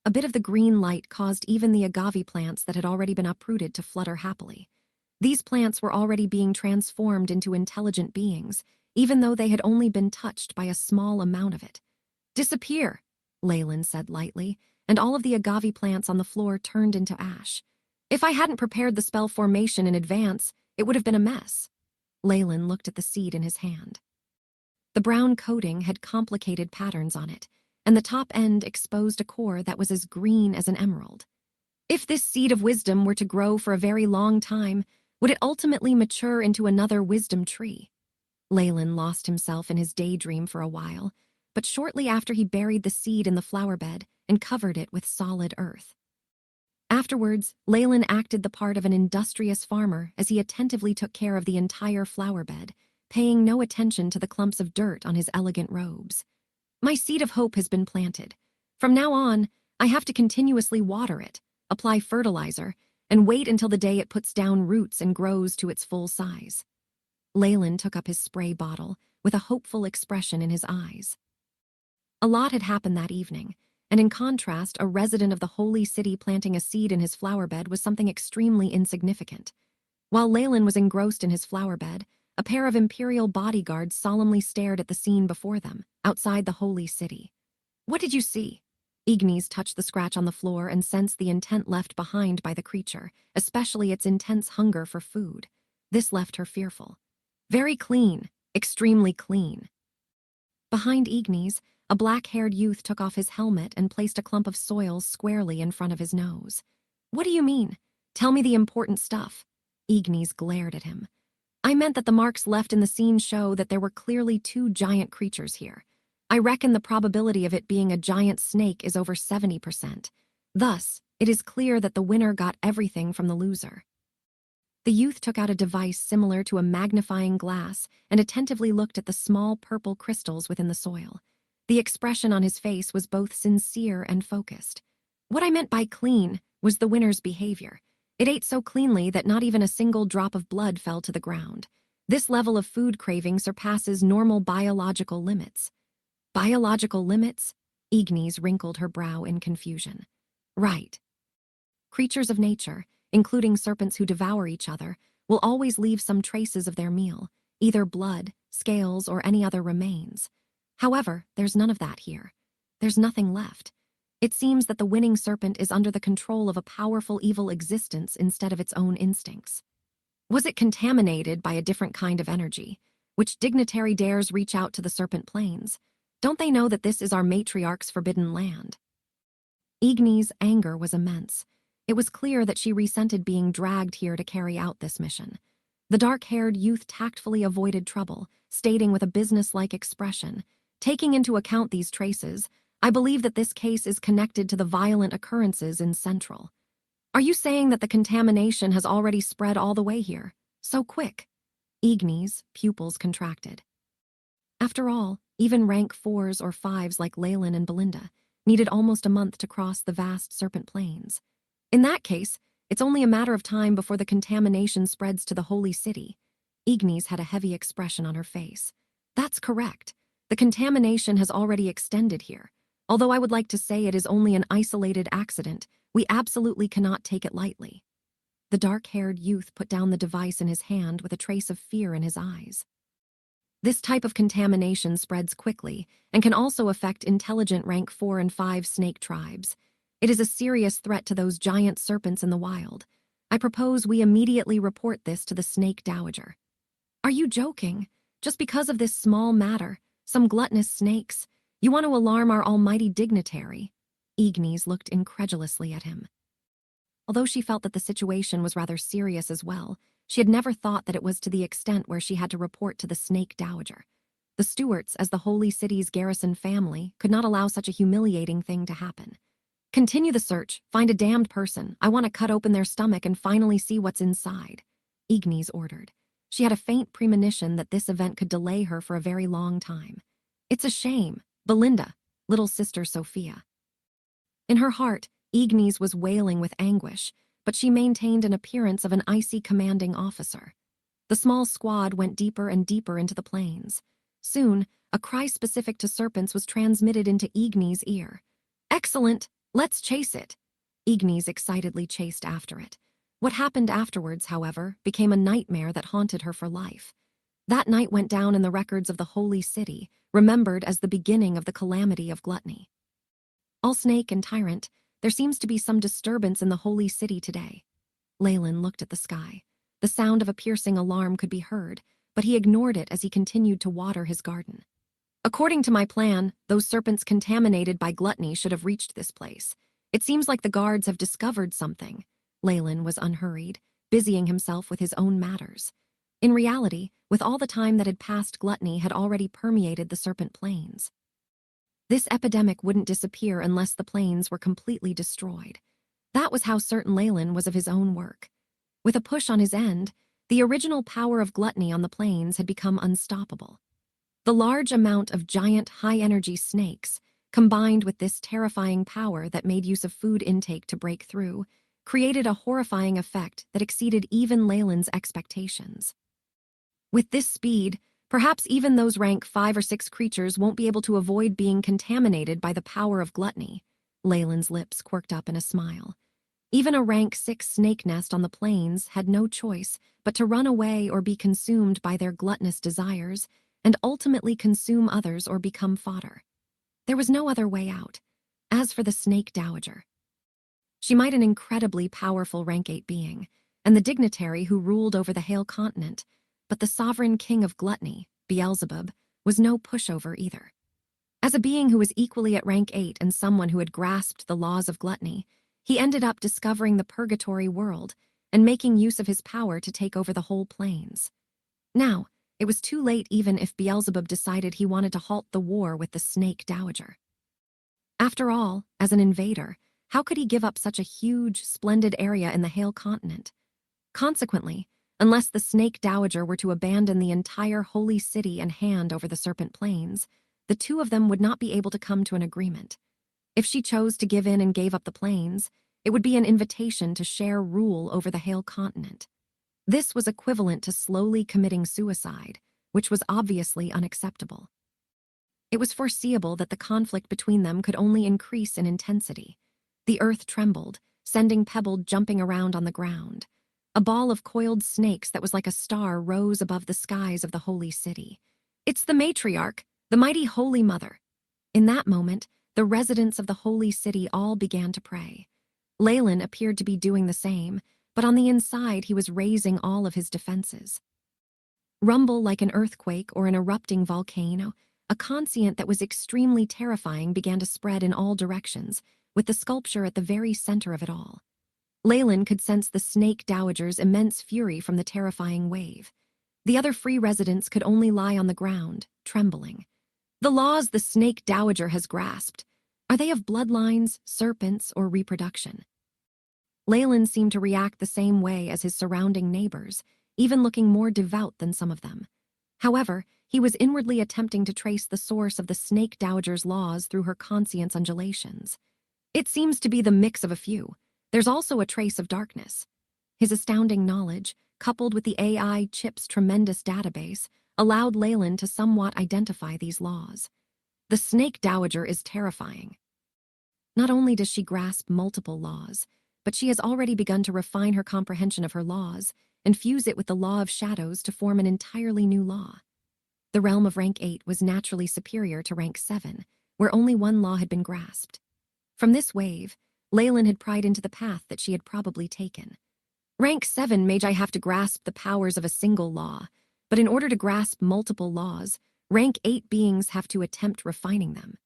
A bit of the green light caused even the agave plants that had already been uprooted to flutter happily. These plants were already being transformed into intelligent beings, even though they had only been touched by a small amount of it. Disappear, Leyland said lightly, and all of the agave plants on the floor turned into ash. If I hadn't prepared the spell formation in advance, it would have been a mess. Leyland looked at the seed in his hand. The brown coating had complicated patterns on it, and the top end exposed a core that was as green as an emerald. If this seed of wisdom were to grow for a very long time, would it ultimately mature into another wisdom tree? Leyland lost himself in his daydream for a while, but shortly after he buried the seed in the flower bed and covered it with solid earth. Afterwards, Leyland acted the part of an industrious farmer as he attentively took care of the entire flower bed, paying no attention to the clumps of dirt on his elegant robes. My seed of hope has been planted. From now on, I have to continuously water it, apply fertilizer, and wait until the day it puts down roots and grows to its full size. Leyland took up his spray bottle with a hopeful expression in his eyes. A lot had happened that evening, and in contrast, a resident of the holy city planting a seed in his flower bed was something extremely insignificant. While Leyland was engrossed in his flower bed, a pair of imperial bodyguards solemnly stared at the scene before them, outside the holy city. What did you see? Ignis touched the scratch on the floor and sensed the intent left behind by the creature, especially its intense hunger for food. This left her fearful. Very clean, extremely clean. Behind Ignis, a black-haired youth took off his helmet and placed a clump of soil squarely in front of his nose. What do you mean? Tell me the important stuff. Ignis glared at him. I meant that the marks left in the scene show that there were clearly 2 giant creatures here. I reckon the probability of it being a giant snake is over 70%. Thus, it is clear that the winner got everything from the loser. The youth took out a device similar to a magnifying glass and attentively looked at the small purple crystals within the soil. The expression on his face was both sincere and focused. What I meant by clean was the winner's behavior. It ate so cleanly that not even a single drop of blood fell to the ground. This level of food craving surpasses normal biological limits. Biological limits? Ignis wrinkled her brow in confusion. Right. Creatures of nature, including serpents who devour each other, will always leave some traces of their meal, either blood, scales, or any other remains. However, there's none of that here. There's nothing left. It seems that the winning serpent is under the control of a powerful evil existence instead of its own instincts. Was it contaminated by a different kind of energy? Which dignitary dares reach out to the serpent plains? Don't they know that this is our matriarch's forbidden land? Igni's anger was immense. It was clear that she resented being dragged here to carry out this mission. The dark-haired youth tactfully avoided trouble, stating with a business-like expression, "Taking into account these traces, I believe that this case is connected to the violent occurrences in Central. Are you saying that the contamination has already spread all the way here? So quick?" Igni's pupils contracted. After all, even rank 4s or 5s like Leyland and Belinda needed almost a month to cross the vast serpent plains. In that case, it's only a matter of time before the contamination spreads to the holy city. Ignis had a heavy expression on her face. That's correct. The contamination has already extended here. Although I would like to say it is only an isolated accident, we absolutely cannot take it lightly. The dark-haired youth put down the device in his hand with a trace of fear in his eyes. This type of contamination spreads quickly and can also affect intelligent rank 4 and 5 snake tribes. It is a serious threat to those giant serpents in the wild. I propose we immediately report this to the snake dowager. Are you joking? Just because of this small matter, some gluttonous snakes, you want to alarm our almighty dignitary? Ignis looked incredulously at him. Although she felt that the situation was rather serious as well, she had never thought that it was to the extent where she had to report to the snake dowager. The Stuarts, as the holy city's garrison family, could not allow such a humiliating thing to happen. Continue the search, find a damned person. I want to cut open their stomach and finally see what's inside, Ignis ordered. She had a faint premonition that this event could delay her for a very long time. It's a shame, Belinda, little sister Sophia. In her heart, Ignis was wailing with anguish, but she maintained an appearance of an icy commanding officer. The small squad went deeper and deeper into the plains. Soon, a cry specific to serpents was transmitted into Ignis' ear. Excellent! Let's chase it! Ignis excitedly chased after it. What happened afterwards, however, became a nightmare that haunted her for life. That night went down in the records of the holy city, remembered as the beginning of the calamity of gluttony. All snake and tyrant, there seems to be some disturbance in the holy city today. Leyland looked at the sky. The sound of a piercing alarm could be heard, but he ignored it as he continued to water his garden. According to my plan, those serpents contaminated by gluttony should have reached this place. It seems like the guards have discovered something. Leyland was unhurried, busying himself with his own matters. In reality, with all the time that had passed, gluttony had already permeated the serpent plains. This epidemic wouldn't disappear unless the plains were completely destroyed. That was how certain Leyland was of his own work. With a push on his end, the original power of gluttony on the plains had become unstoppable. The large amount of giant high-energy snakes, combined with this terrifying power that made use of food intake to break through, created a horrifying effect that exceeded even Leyland's expectations. With this speed, perhaps even those rank 5 or 6 creatures won't be able to avoid being contaminated by the power of gluttony. Leyland's lips quirked up in a smile. Even a rank 6 snake nest on the plains had no choice but to run away or be consumed by their gluttonous desires, and ultimately consume others or become fodder. There was no other way out. As for the snake dowager, she might an incredibly powerful rank 8 being, and the dignitary who ruled over the Hale continent, but the sovereign king of gluttony, Beelzebub, was no pushover either. As a being who was equally at rank 8 and someone who had grasped the laws of gluttony, he ended up discovering the purgatory world and making use of his power to take over the whole plains. Now, it was too late even if Beelzebub decided he wanted to halt the war with the snake dowager. After all, as an invader, how could he give up such a huge, splendid area in the Hale continent? Consequently, Unless the Snake Dowager were to abandon the entire holy city and hand over the Serpent Plains, the two of them would not be able to come to an agreement. If she chose to give in and gave up the plains, it would be an invitation to share rule over the Hale continent. This was equivalent to slowly committing suicide, which was obviously unacceptable. It was foreseeable that the conflict between them could only increase in intensity. The earth trembled, sending Pebble jumping around on the ground. A ball of coiled snakes that was like a star rose above the skies of the holy city. "It's the matriarch, the mighty Holy Mother." In that moment, the residents of the holy city all began to pray. Leyland appeared to be doing the same, but on the inside he was raising all of his defenses. Rumble like an earthquake or an erupting volcano, a conscient that was extremely terrifying began to spread in all directions, with the sculpture at the very center of it all. Leyland could sense the Snake Dowager's immense fury from the terrifying wave. The other free residents could only lie on the ground, trembling. The laws the Snake Dowager has grasped, are they of bloodlines, serpents, or reproduction? Leyland seemed to react the same way as his surrounding neighbors, even looking more devout than some of them. However, he was inwardly attempting to trace the source of the Snake Dowager's laws through her conscience undulations. It seems to be the mix of a few. There's also a trace of darkness. His astounding knowledge, coupled with the AI chip's tremendous database, allowed Leyland to somewhat identify these laws. The Snake Dowager is terrifying. Not only does she grasp multiple laws, but she has already begun to refine her comprehension of her laws and fuse it with the law of shadows to form an entirely new law. The realm of rank 8 was naturally superior to rank 7, where only one law had been grasped. From this wave, Leyland had pried into the path that she had probably taken. Rank 7 Magi have to grasp the powers of a single law, but in order to grasp multiple laws, rank 8 beings have to attempt refining them.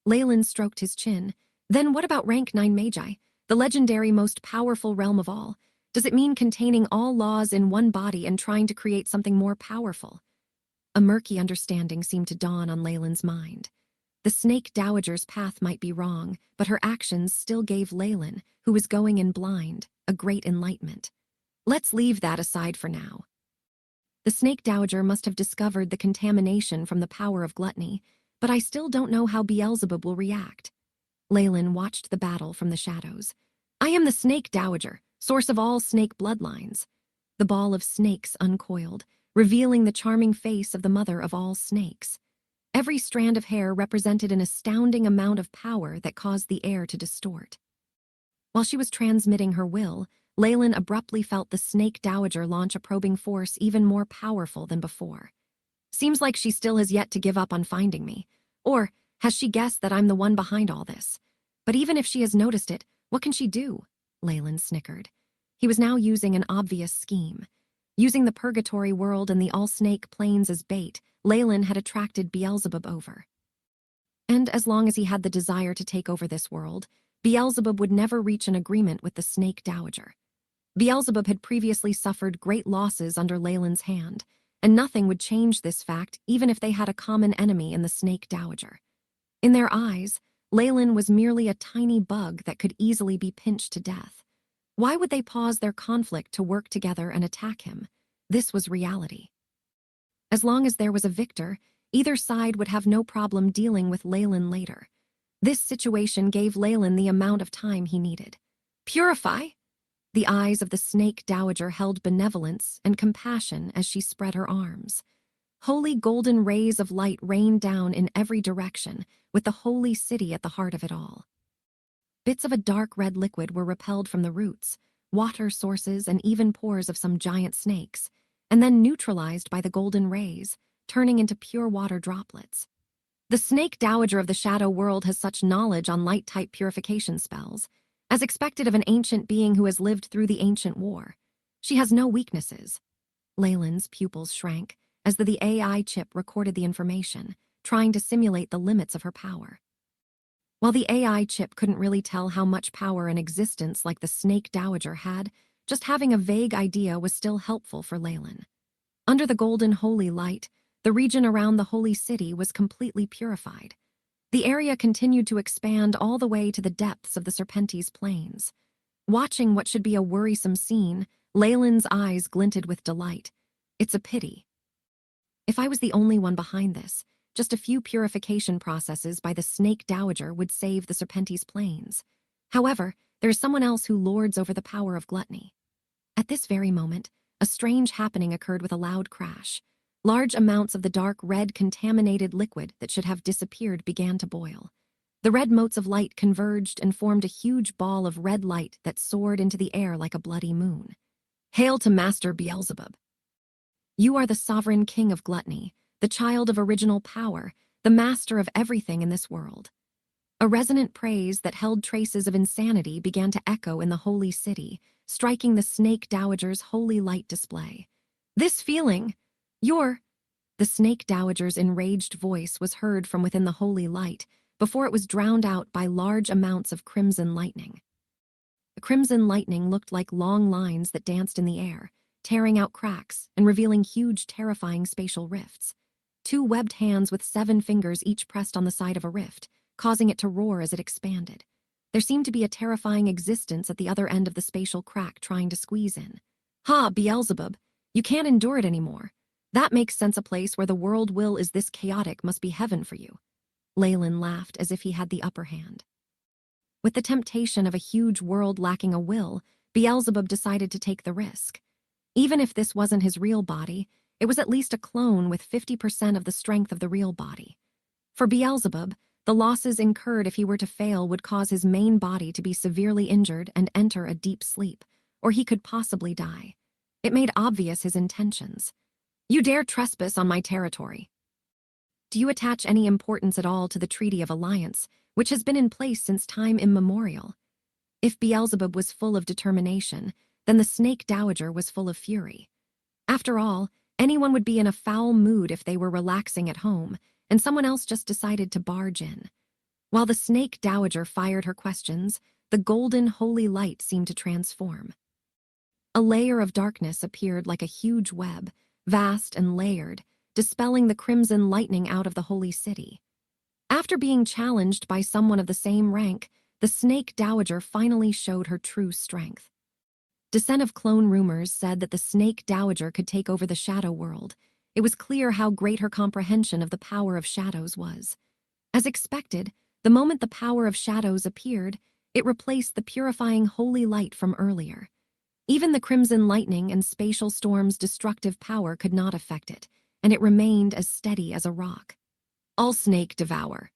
Leyland stroked his chin. Then what about rank 9 Magi, the legendary most powerful realm of all? Does it mean containing all laws in one body and trying to create something more powerful? A murky understanding seemed to dawn on Leyland's mind. The Snake Dowager's path might be wrong, but her actions still gave Leyland, who was going in blind, a great enlightenment. Let's leave that aside for now. The Snake Dowager must have discovered the contamination from the power of gluttony, but I still don't know how Beelzebub will react. Leyland watched the battle from the shadows. I am the Snake Dowager, source of all snake bloodlines. The ball of snakes uncoiled, revealing the charming face of the mother of all snakes. Every strand of hair represented an astounding amount of power that caused the air to distort. While she was transmitting her will, Leyland abruptly felt the Snake Dowager launch a probing force even more powerful than before. Seems like she still has yet to give up on finding me. Or has she guessed that I'm the one behind all this? But even if she has noticed it, what can she do? Leyland snickered. He was now using an obvious scheme. Using the Purgatory world and the All-Snake Plains as bait, Leyland had attracted Beelzebub over. And as long as he had the desire to take over this world, Beelzebub would never reach an agreement with the Snake Dowager. Beelzebub had previously suffered great losses under Leyland's hand, and nothing would change this fact even if they had a common enemy in the Snake Dowager. In their eyes, Leyland was merely a tiny bug that could easily be pinched to death. Why would they pause their conflict to work together and attack him? This was reality. As long as there was a victor, either side would have no problem dealing with Leyland later. This situation gave Leyland the amount of time he needed. Purify? The eyes of the Snake Dowager held benevolence and compassion as she spread her arms. Holy golden rays of light rained down in every direction, with the holy city at the heart of it all. Bits of a dark red liquid were repelled from the roots, water sources, and even pores of some giant snakes, and then neutralized by the golden rays, turning into pure water droplets. The Snake Dowager of the Shadow World has such knowledge on light-type purification spells, as expected of an ancient being who has lived through the ancient war. She has no weaknesses. Leyland's pupils shrank as the AI chip recorded the information, trying to simulate the limits of her power. While the AI chip couldn't really tell how much power an existence like the Snake Dowager had, just having a vague idea was still helpful for Leyland. Under the golden holy light, the region around the holy city was completely purified. The area continued to expand all the way to the depths of the Serpentes Plains. Watching what should be a worrisome scene, Leyland's eyes glinted with delight. It's a pity. If I was the only one behind this, just a few purification processes by the Snake Dowager would save the Serpentes Plains. However, there is someone else who lords over the power of gluttony. At this very moment, a strange happening occurred with a loud crash. Large amounts of the dark red contaminated liquid that should have disappeared began to boil. The red motes of light converged and formed a huge ball of red light that soared into the air like a bloody moon. Hail to Master Beelzebub! You are the sovereign king of gluttony, the child of original power, the master of everything in this world. A resonant praise that held traces of insanity began to echo in the holy city, striking the Snake Dowager's holy light display. This feeling, the Snake Dowager's enraged voice was heard from within the holy light before it was drowned out by large amounts of crimson lightning. The crimson lightning looked like long lines that danced in the air, tearing out cracks and revealing huge, terrifying spatial rifts. 2 webbed hands with 7 fingers each pressed on the side of a rift, causing it to roar as it expanded. There seemed to be a terrifying existence at the other end of the spatial crack trying to squeeze in. Ha, Beelzebub, you can't endure it anymore. That makes sense. A place where the world will is this chaotic must be heaven for you. Leyland laughed as if he had the upper hand. With the temptation of a huge world lacking a will, Beelzebub decided to take the risk. Even if this wasn't his real body, it was at least a clone with 50% of the strength of the real body. For Beelzebub, the losses incurred if he were to fail would cause his main body to be severely injured and enter a deep sleep, or he could possibly die. It made obvious his intentions. You dare trespass on my territory. Do you attach any importance at all to the Treaty of Alliance, which has been in place since time immemorial? If Beelzebub was full of determination, then the Snake Dowager was full of fury. After all, anyone would be in a foul mood if they were relaxing at home, and someone else just decided to barge in. While the Snake Dowager fired her questions, the golden holy light seemed to transform. A layer of darkness appeared like a huge web, vast and layered, dispelling the crimson lightning out of the holy city. After being challenged by someone of the same rank, the Snake Dowager finally showed her true strength. Descent of clone rumors said that the Snake Dowager could take over the shadow world. It was clear how great her comprehension of the power of shadows was. As expected, the moment the power of shadows appeared, it replaced the purifying holy light from earlier. Even the crimson lightning and spatial storm's destructive power could not affect it, and it remained as steady as a rock. All snake devour.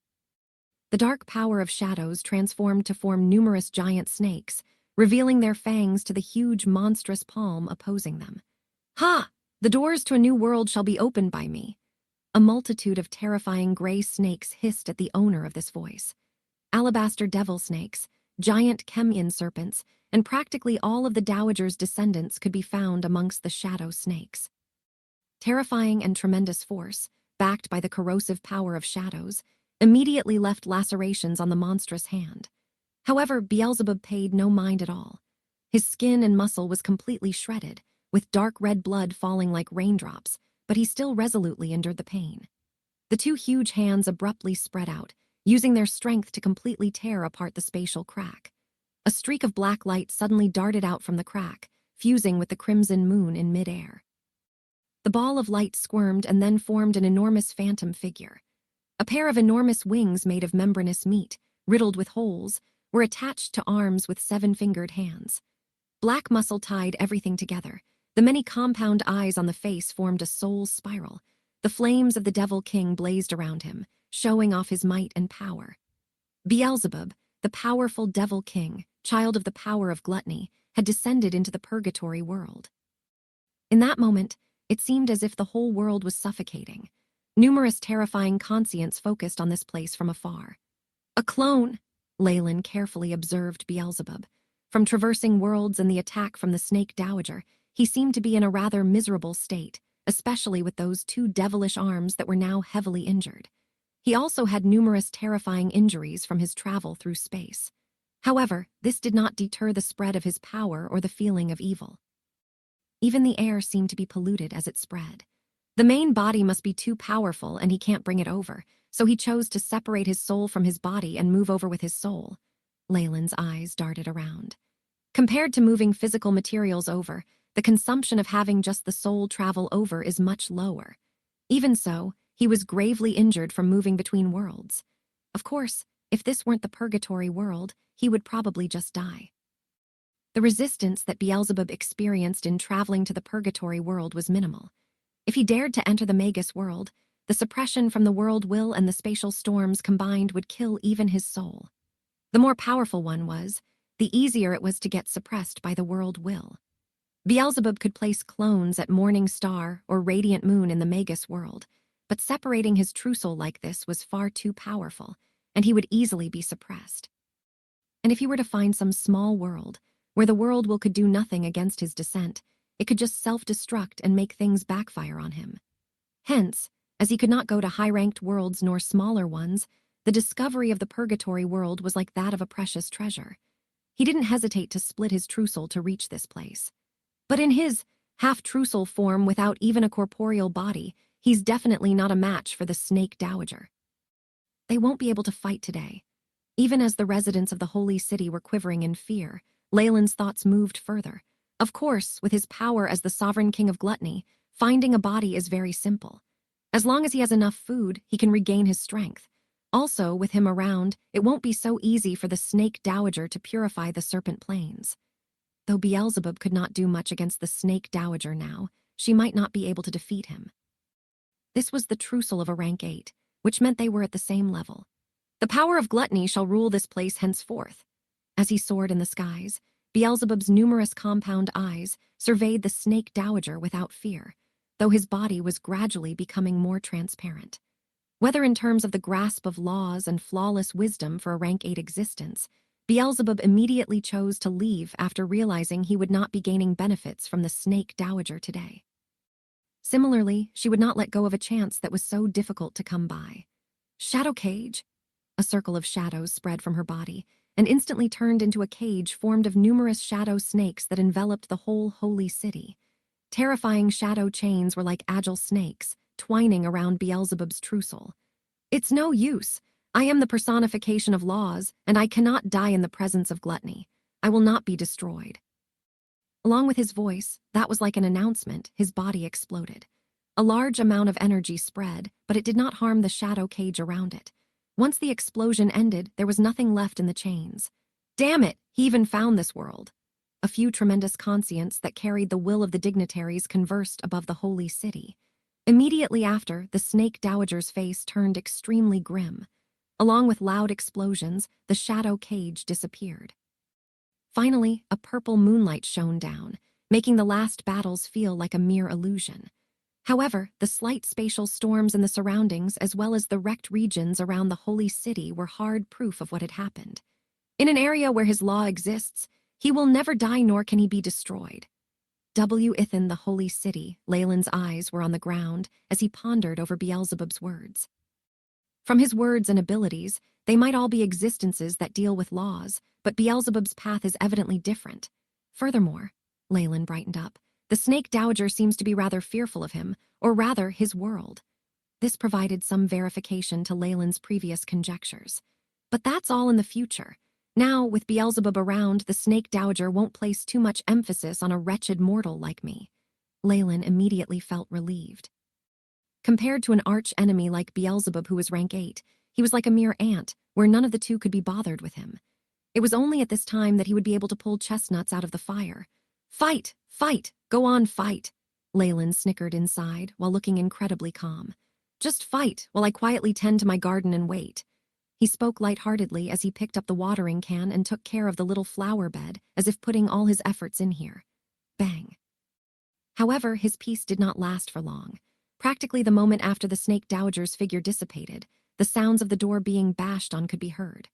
The dark power of shadows transformed to form numerous giant snakes, revealing their fangs to the huge monstrous palm opposing them. Ha! The doors to a new world shall be opened by me. A multitude of terrifying gray snakes hissed at the owner of this voice. Alabaster devil snakes, giant Chemian serpents, and practically all of the Dowager's descendants could be found amongst the shadow snakes. Terrifying and tremendous force, backed by the corrosive power of shadows, immediately left lacerations on the monstrous hand. However, Beelzebub paid no mind at all. His skin and muscle was completely shredded, with dark red blood falling like raindrops, but he still resolutely endured the pain. The 2 huge hands abruptly spread out, using their strength to completely tear apart the spatial crack. A streak of black light suddenly darted out from the crack, fusing with the crimson moon in midair. The ball of light squirmed and then formed an enormous phantom figure. A pair of enormous wings made of membranous meat, riddled with holes, were attached to arms with 7-fingered hands. Black muscle tied everything together. The many compound eyes on the face formed a soul spiral. The flames of the Devil King blazed around him, showing off his might and power. Beelzebub, the powerful Devil King, child of the power of gluttony, had descended into the purgatory world. In that moment, it seemed as if the whole world was suffocating. Numerous terrifying conscients focused on this place from afar. A clone, Leyland carefully observed Beelzebub. From traversing worlds and the attack from the Snake Dowager, he seemed to be in a rather miserable state, especially with those 2 devilish arms that were now heavily injured. He also had numerous terrifying injuries from his travel through space. However, this did not deter the spread of his power or the feeling of evil. Even the air seemed to be polluted as it spread. The main body must be too powerful and he can't bring it over, so he chose to separate his soul from his body and move over with his soul. Leyland's eyes darted around. Compared to moving physical materials over, The consumption of having just the soul travel over is much lower. Even so, he was gravely injured from moving between worlds. Of course, if this weren't the purgatory world, he would probably just die. The resistance that Beelzebub experienced in traveling to the purgatory world was minimal. If he dared to enter the Magus world, the suppression from the world will and the spatial storms combined would kill even his soul. The more powerful one was, the easier it was to get suppressed by the world will. Beelzebub could place clones at Morning Star or Radiant Moon in the Magus world, but separating his true soul like this was far too powerful, and he would easily be suppressed. And if he were to find some small world, where the world will could do nothing against his descent, it could just self-destruct and make things backfire on him. Hence, as he could not go to high-ranked worlds nor smaller ones, the discovery of the purgatory world was like that of a precious treasure. He didn't hesitate to split his true soul to reach this place. But in his half-true soul form without even a corporeal body, he's definitely not a match for the Snake Dowager. They won't be able to fight today. Even as the residents of the Holy City were quivering in fear, Leyland's thoughts moved further. Of course, with his power as the sovereign king of gluttony, finding a body is very simple. As long as he has enough food, he can regain his strength. Also, with him around, it won't be so easy for the Snake Dowager to purify the Serpent Plains. Though Beelzebub could not do much against the Snake Dowager now, she might not be able to defeat him. This was the true soul of a rank 8, which meant they were at the same level. The power of gluttony shall rule this place henceforth. As he soared in the skies, Beelzebub's numerous compound eyes surveyed the Snake Dowager without fear, though his body was gradually becoming more transparent. Whether in terms of the grasp of laws and flawless wisdom for a rank 8 existence, Beelzebub immediately chose to leave after realizing he would not be gaining benefits from the Snake Dowager today. Similarly, she would not let go of a chance that was so difficult to come by. Shadow cage? A circle of shadows spread from her body, and instantly turned into a cage formed of numerous shadow snakes that enveloped the whole holy city. Terrifying shadow chains were like agile snakes, twining around Beelzebub's true soul. It's no use. I am the personification of laws, and I cannot die in the presence of gluttony. I will not be destroyed. Along with his voice, that was like an announcement, his body exploded. A large amount of energy spread, but it did not harm the shadow cage around it. Once the explosion ended, there was nothing left in the chains. Damn it, he even found this world. A few tremendous conscients that carried the will of the dignitaries conversed above the holy city. Immediately after, the Snake Dowager's face turned extremely grim. Along with loud explosions, the shadow cage disappeared. Finally, a purple moonlight shone down, making the last battles feel like a mere illusion. However, the slight spatial storms in the surroundings as well as the wrecked regions around the holy city were hard proof of what had happened. In an area where his law exists, he will never die nor can he be destroyed. Within the holy city, Leyland's eyes were on the ground as he pondered over Beelzebub's words. From his words and abilities, they might all be existences that deal with laws, but Beelzebub's path is evidently different. Furthermore, Leyland brightened up, the Snake Dowager seems to be rather fearful of him, or rather, his world. This provided some verification to Leyland's previous conjectures. But that's all in the future. Now, with Beelzebub around, the Snake Dowager won't place too much emphasis on a wretched mortal like me. Leyland immediately felt relieved. Compared to an arch-enemy like Beelzebub who was rank 8, he was like a mere ant, where none of the two could be bothered with him. It was only at this time that he would be able to pull chestnuts out of the fire. Fight! Fight! Go on, fight! Leyland snickered inside while looking incredibly calm. Just fight while I quietly tend to my garden and wait. He spoke lightheartedly as he picked up the watering can and took care of the little flower bed as if putting all his efforts in here. Bang. However, his peace did not last for long. Practically the moment after the Snake Dowager's figure dissipated, the sounds of the door being bashed on could be heard.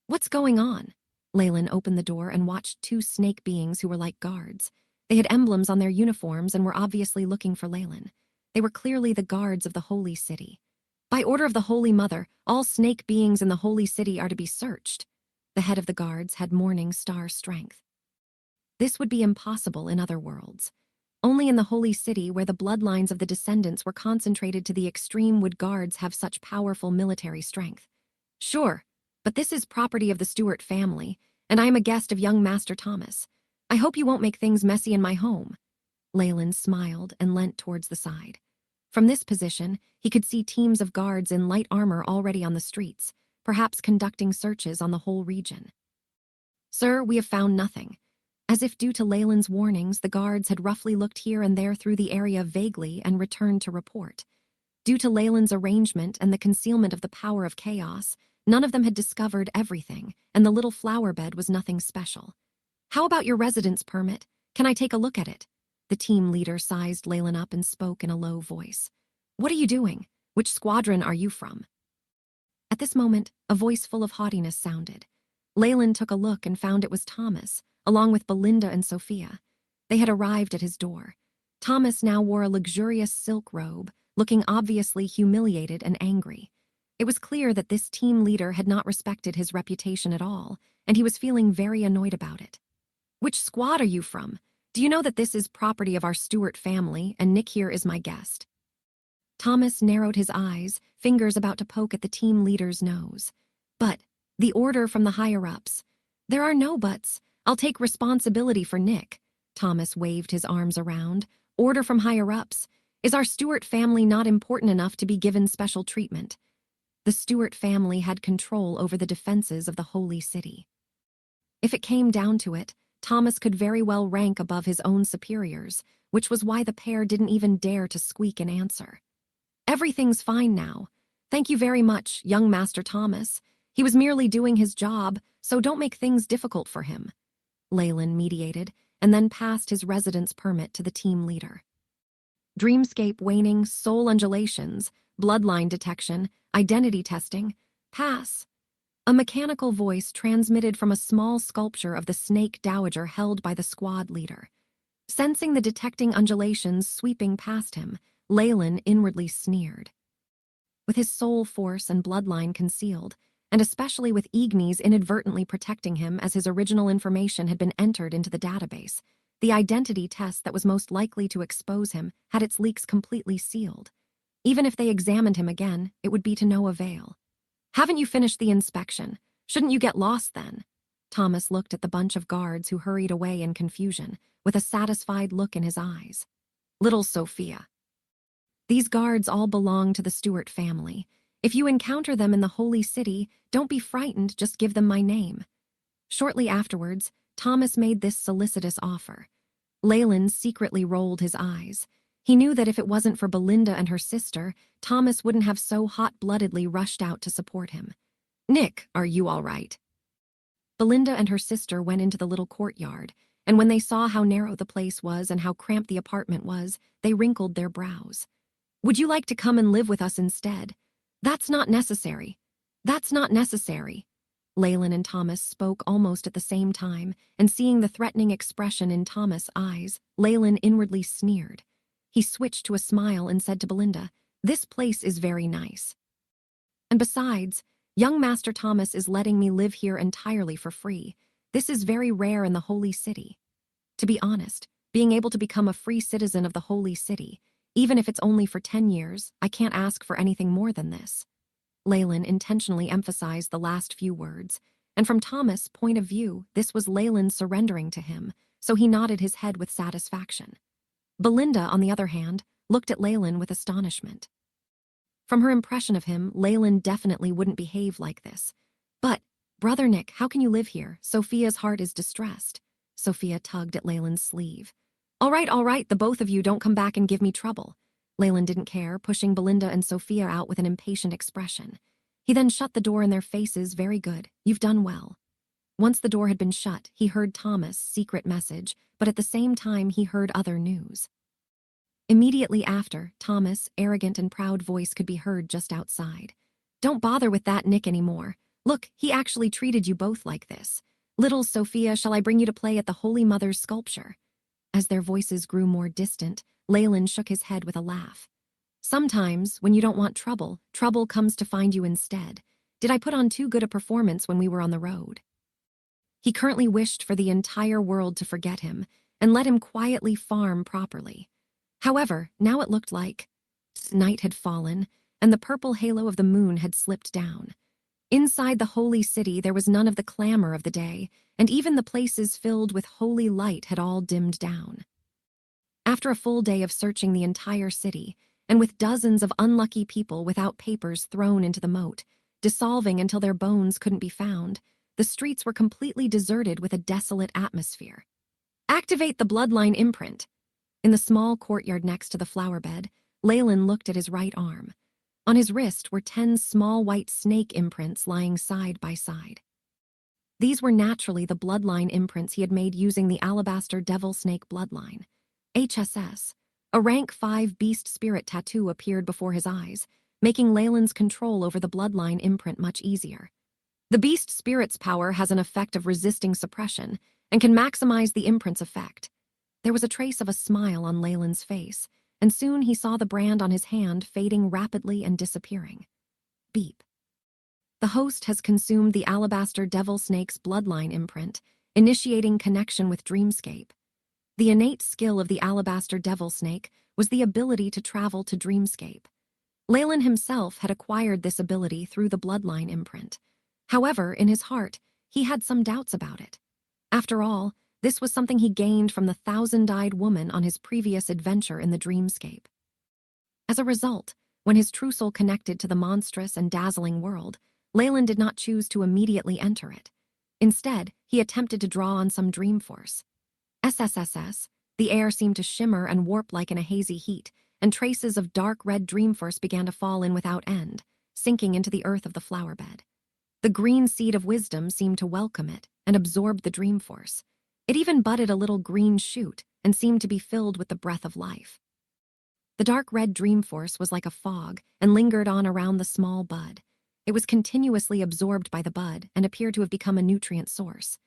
What's going on? Leyland opened the door and watched two snake beings who were like guards. They had emblems on their uniforms and were obviously looking for Leyland. They were clearly the guards of the holy city. By order of the Holy Mother, all snake beings in the holy city are to be searched. The head of the guards had Morning Star strength. This would be impossible in other worlds. Only in the holy city, where the bloodlines of the descendants were concentrated to the extreme, would guards have such powerful military strength. Sure, but this is property of the Stewart family, and I am a guest of young Master Thomas. I hope you won't make things messy in my home. Leyland smiled and leant towards the side. From this position, he could see teams of guards in light armor already on the streets, perhaps conducting searches on the whole region. "Sir, we have found nothing." As if due to Leyland's warnings, the guards had roughly looked here and there through the area vaguely and returned to report. Due to Leyland's arrangement and the concealment of the power of chaos, none of them had discovered everything, and the little flower bed was nothing special. "How about your residence permit? Can I take a look at it?" The team leader sized Leyland up and spoke in a low voice. "What are you doing? Which squadron are you from?" At this moment, a voice full of haughtiness sounded. Leyland took a look and found it was Thomas, along with Belinda and Sophia. They had arrived at his door. Thomas now wore a luxurious silk robe, looking obviously humiliated and angry. It was clear that this team leader had not respected his reputation at all, and he was feeling very annoyed about it. "Which squad are you from? Do you know that this is property of our Stewart family, and Nick here is my guest?" Thomas narrowed his eyes, fingers about to poke at the team leader's nose. "But, the order from the higher-ups." "There are no buts. I'll take responsibility for Nick." Thomas waved his arms around. "Order from higher-ups. Is our Stewart family not important enough to be given special treatment?" The Stewart family had control over the defenses of the Holy City. If it came down to it, Thomas could very well rank above his own superiors, which was why the pair didn't even dare to squeak an answer. "Everything's fine now. Thank you very much, young Master Thomas. He was merely doing his job, so don't make things difficult for him." Leyland mediated, and then passed his residence permit to the team leader. "Dreamscape waning, soul undulations, bloodline detection, identity testing. Pass." A mechanical voice transmitted from a small sculpture of the snake dowager held by the squad leader. Sensing the detecting undulations sweeping past him, Leyland inwardly sneered. With his soul force and bloodline concealed, and especially with Ignis inadvertently protecting him as his original information had been entered into the database, the identity test that was most likely to expose him had its leaks completely sealed. Even if they examined him again, it would be to no avail. "Haven't you finished the inspection? Shouldn't you get lost then?" Thomas looked at the bunch of guards who hurried away in confusion, with a satisfied look in his eyes. "Little Sophia." "These guards all belong to the Stewart family. If you encounter them in the Holy City, don't be frightened, just give them my name." Shortly afterwards, Thomas made this solicitous offer. Leyland secretly rolled his eyes. He knew that if it wasn't for Belinda and her sister, Thomas wouldn't have so hot-bloodedly rushed out to support him. "Nick, are you all right?" Belinda and her sister went into the little courtyard, and when they saw how narrow the place was and how cramped the apartment was, they wrinkled their brows. "Would you like to come and live with us instead?" "That's not necessary." "That's not necessary." Leyland and Thomas spoke almost at the same time, and seeing the threatening expression in Thomas' eyes, Leyland inwardly sneered. He switched to a smile and said to Belinda, "This place is very nice. And besides, young Master Thomas is letting me live here entirely for free. This is very rare in the Holy City. To be honest, being able to become a free citizen of the Holy City, even if it's only for 10 years, I can't ask for anything more than this." Leyland intentionally emphasized the last few words, and from Thomas' point of view, this was Leyland surrendering to him, so he nodded his head with satisfaction. Belinda, on the other hand, looked at Leyland with astonishment. From her impression of him, Leyland definitely wouldn't behave like this. "But, Brother Nick, how can you live here? Sophia's heart is distressed." Sophia tugged at Leyland's sleeve. All right, the both of you don't come back and give me trouble." Leyland didn't care, pushing Belinda and Sophia out with an impatient expression. He then shut the door in their faces. "Very good. You've done well." Once the door had been shut, he heard Thomas' secret message, but at the same time he heard other news. Immediately after, Thomas' arrogant and proud voice could be heard just outside. "Don't bother with that Nick anymore. Look, he actually treated you both like this. Little Sophia, shall I bring you to play at the Holy Mother's sculpture?" As their voices grew more distant, Leyland shook his head with a laugh. "Sometimes, when you don't want trouble, trouble comes to find you instead. Did I put on too good a performance when we were on the road?" He currently wished for the entire world to forget him and let him quietly farm properly. However, now it looked like night had fallen and the purple halo of the moon had slipped down. Inside the Holy City, there was none of the clamor of the day, and even the places filled with holy light had all dimmed down. After a full day of searching the entire city, and with dozens of unlucky people without papers thrown into the moat, dissolving until their bones couldn't be found, the streets were completely deserted with a desolate atmosphere. Activate the bloodline imprint. In the small courtyard next to the flower bed, Leyland looked at his right arm. On his wrist were 10 small white snake imprints lying side by side. These were naturally the bloodline imprints he had made using the Alabaster Devil Snake bloodline. HSS. A rank 5 beast spirit tattoo appeared before his eyes, making Leyland's control over the bloodline imprint much easier. The beast spirit's power has an effect of resisting suppression and can maximize the imprint's effect. There was a trace of a smile on Leyland's face, and soon he saw the brand on his hand fading rapidly and disappearing. Beep. The host has consumed the Alabaster Devil Snake's bloodline imprint, initiating connection with Dreamscape. The innate skill of the Alabaster Devil Snake was the ability to travel to Dreamscape. Leyland himself had acquired this ability through the bloodline imprint. However, in his heart, he had some doubts about it. After all, this was something he gained from the thousand-eyed woman on his previous adventure in the Dreamscape. As a result, when his true soul connected to the monstrous and dazzling world, Leyland did not choose to immediately enter it. Instead, he attempted to draw on some dream force. SSSS, the air seemed to shimmer and warp like in a hazy heat, and traces of dark red dream force began to fall in without end, sinking into the earth of the flower bed. The green seed of wisdom seemed to welcome it and absorb the dream force. It even budded a little green shoot and seemed to be filled with the breath of life. The dark red dream force was like a fog and lingered on around the small bud. It was continuously absorbed by the bud and appeared to have become a nutrient source.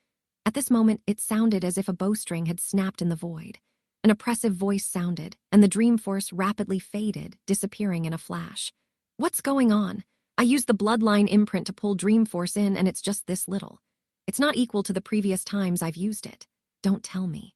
At this moment, it sounded as if a bowstring had snapped in the void. An oppressive voice sounded, and the dream force rapidly faded, disappearing in a flash. What's going on? I used the bloodline imprint to pull dream force in, and it's just this little. It's not equal to the previous times I've used it. Don't tell me.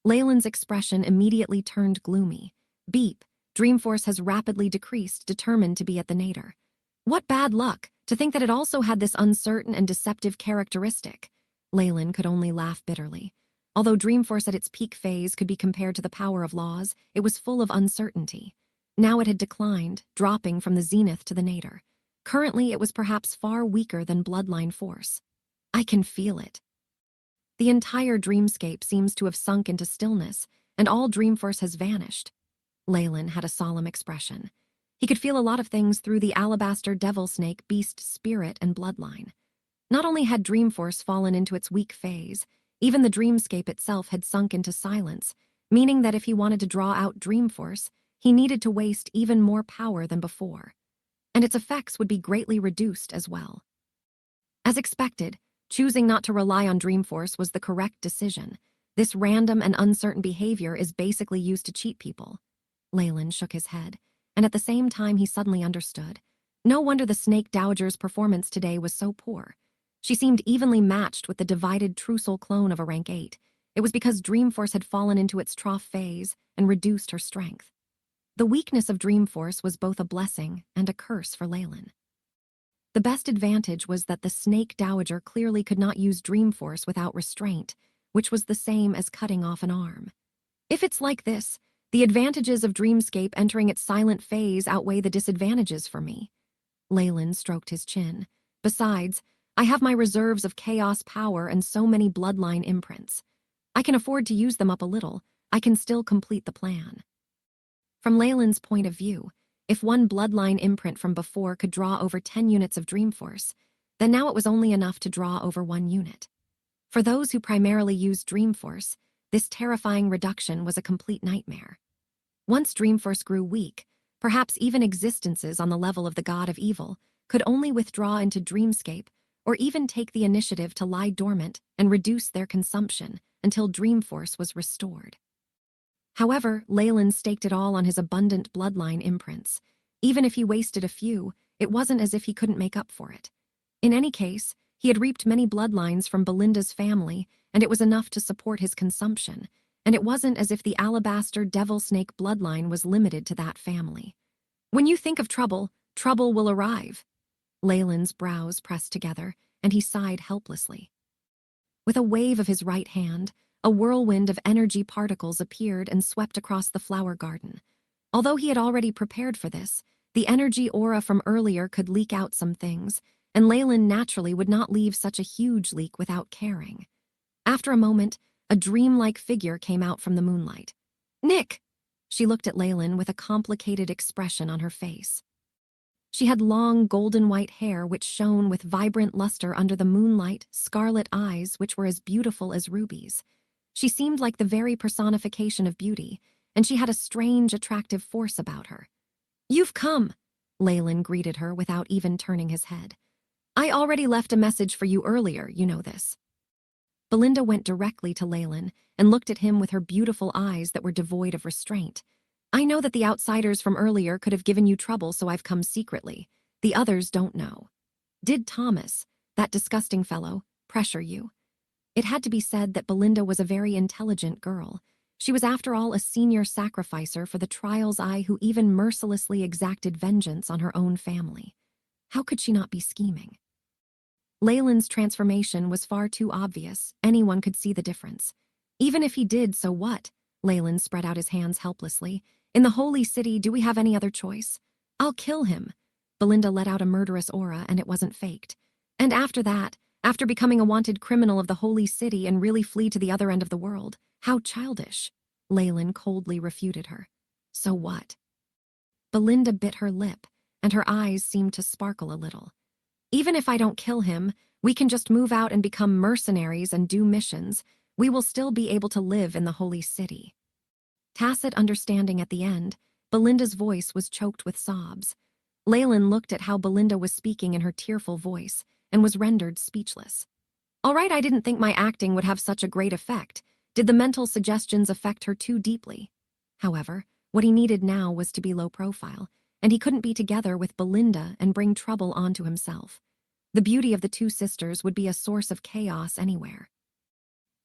Leyland's expression immediately turned gloomy. Beep. Dreamforce has rapidly decreased, determined to be at the nadir. What bad luck, to think that it also had this uncertain and deceptive characteristic. Leyland could only laugh bitterly. Although Dreamforce at its peak phase could be compared to the power of laws, it was full of uncertainty. Now it had declined, dropping from the zenith to the nadir. Currently, it was perhaps far weaker than bloodline force. I can feel it. The entire dreamscape seems to have sunk into stillness, and all Dreamforce has vanished. Leyland had a solemn expression. He could feel a lot of things through the Alabaster Devil Snake beast spirit and bloodline. Not only had Dreamforce fallen into its weak phase, even the dreamscape itself had sunk into silence, meaning that if he wanted to draw out Dreamforce, he needed to waste even more power than before. And its effects would be greatly reduced as well. As expected, choosing not to rely on Dreamforce was the correct decision. This random and uncertain behavior is basically used to cheat people. Leyland shook his head, and at the same time he suddenly understood. No wonder the Snake Dowager's performance today was so poor. She seemed evenly matched with the divided True Soul clone of a rank 8. It was because Dreamforce had fallen into its trough phase and reduced her strength. The weakness of Dreamforce was both a blessing and a curse for Leyland. The best advantage was that the Snake Dowager clearly could not use Dreamforce without restraint, which was the same as cutting off an arm. If it's like this, the advantages of Dreamscape entering its silent phase outweigh the disadvantages for me. Leyland stroked his chin. Besides, I have my reserves of chaos power and so many bloodline imprints. I can afford to use them up a little. I can still complete the plan. From Leyland's point of view, if one bloodline imprint from before could draw over 10 units of Dreamforce, then now it was only enough to draw over 1 unit. For those who primarily used Dreamforce, this terrifying reduction was a complete nightmare. Once Dreamforce grew weak, perhaps even existences on the level of the god of evil could only withdraw into Dreamscape or even take the initiative to lie dormant and reduce their consumption until Dreamforce was restored. However, Leyland staked it all on his abundant bloodline imprints. Even if he wasted a few, it wasn't as if he couldn't make up for it. In any case, he had reaped many bloodlines from Belinda's family, and it was enough to support his consumption, and it wasn't as if the Alabaster Devil Snake bloodline was limited to that family. When you think of trouble, trouble will arrive. Leyland's brows pressed together, and he sighed helplessly. With a wave of his right hand, a whirlwind of energy particles appeared and swept across the flower garden. Although he had already prepared for this, the energy aura from earlier could leak out some things, and Leyland naturally would not leave such a huge leak without caring. After a moment, a dreamlike figure came out from the moonlight. "Nick!" She looked at Leyland with a complicated expression on her face. She had long golden white hair which shone with vibrant luster under the moonlight, scarlet eyes which were as beautiful as rubies. She seemed like the very personification of beauty, and she had a strange, attractive force about her. "You've come," Leyland greeted her without even turning his head. "I already left a message for you earlier, you know this." Belinda went directly to Leyland and looked at him with her beautiful eyes that were devoid of restraint. "I know that the outsiders from earlier could have given you trouble, so I've come secretly. The others don't know. Did Thomas, that disgusting fellow, pressure you?" It had to be said that Belinda was a very intelligent girl. She was after all a senior sacrificer for the Trial's Eye who even mercilessly exacted vengeance on her own family. How could she not be scheming? Leyland's transformation was far too obvious. Anyone could see the difference. Even if he did, so what? Leyland spread out his hands helplessly. "In the Holy City, do we have any other choice? I'll kill him." Belinda let out a murderous aura, and it wasn't faked. "And after that, after becoming a wanted criminal of the Holy City and really flee to the other end of the world. How childish." Leyland coldly refuted her. "So what?" Belinda bit her lip, and her eyes seemed to sparkle a little. "Even if I don't kill him, we can just move out and become mercenaries and do missions. We will still be able to live in the Holy City." Tacit understanding at the end, Belinda's voice was choked with sobs. Leyland looked at how Belinda was speaking in her tearful voice and was rendered speechless. "All right, I didn't think my acting would have such a great effect. Did the mental suggestions affect her too deeply?" However, what he needed now was to be low profile, and he couldn't be together with Belinda and bring trouble onto himself. The beauty of the two sisters would be a source of chaos anywhere.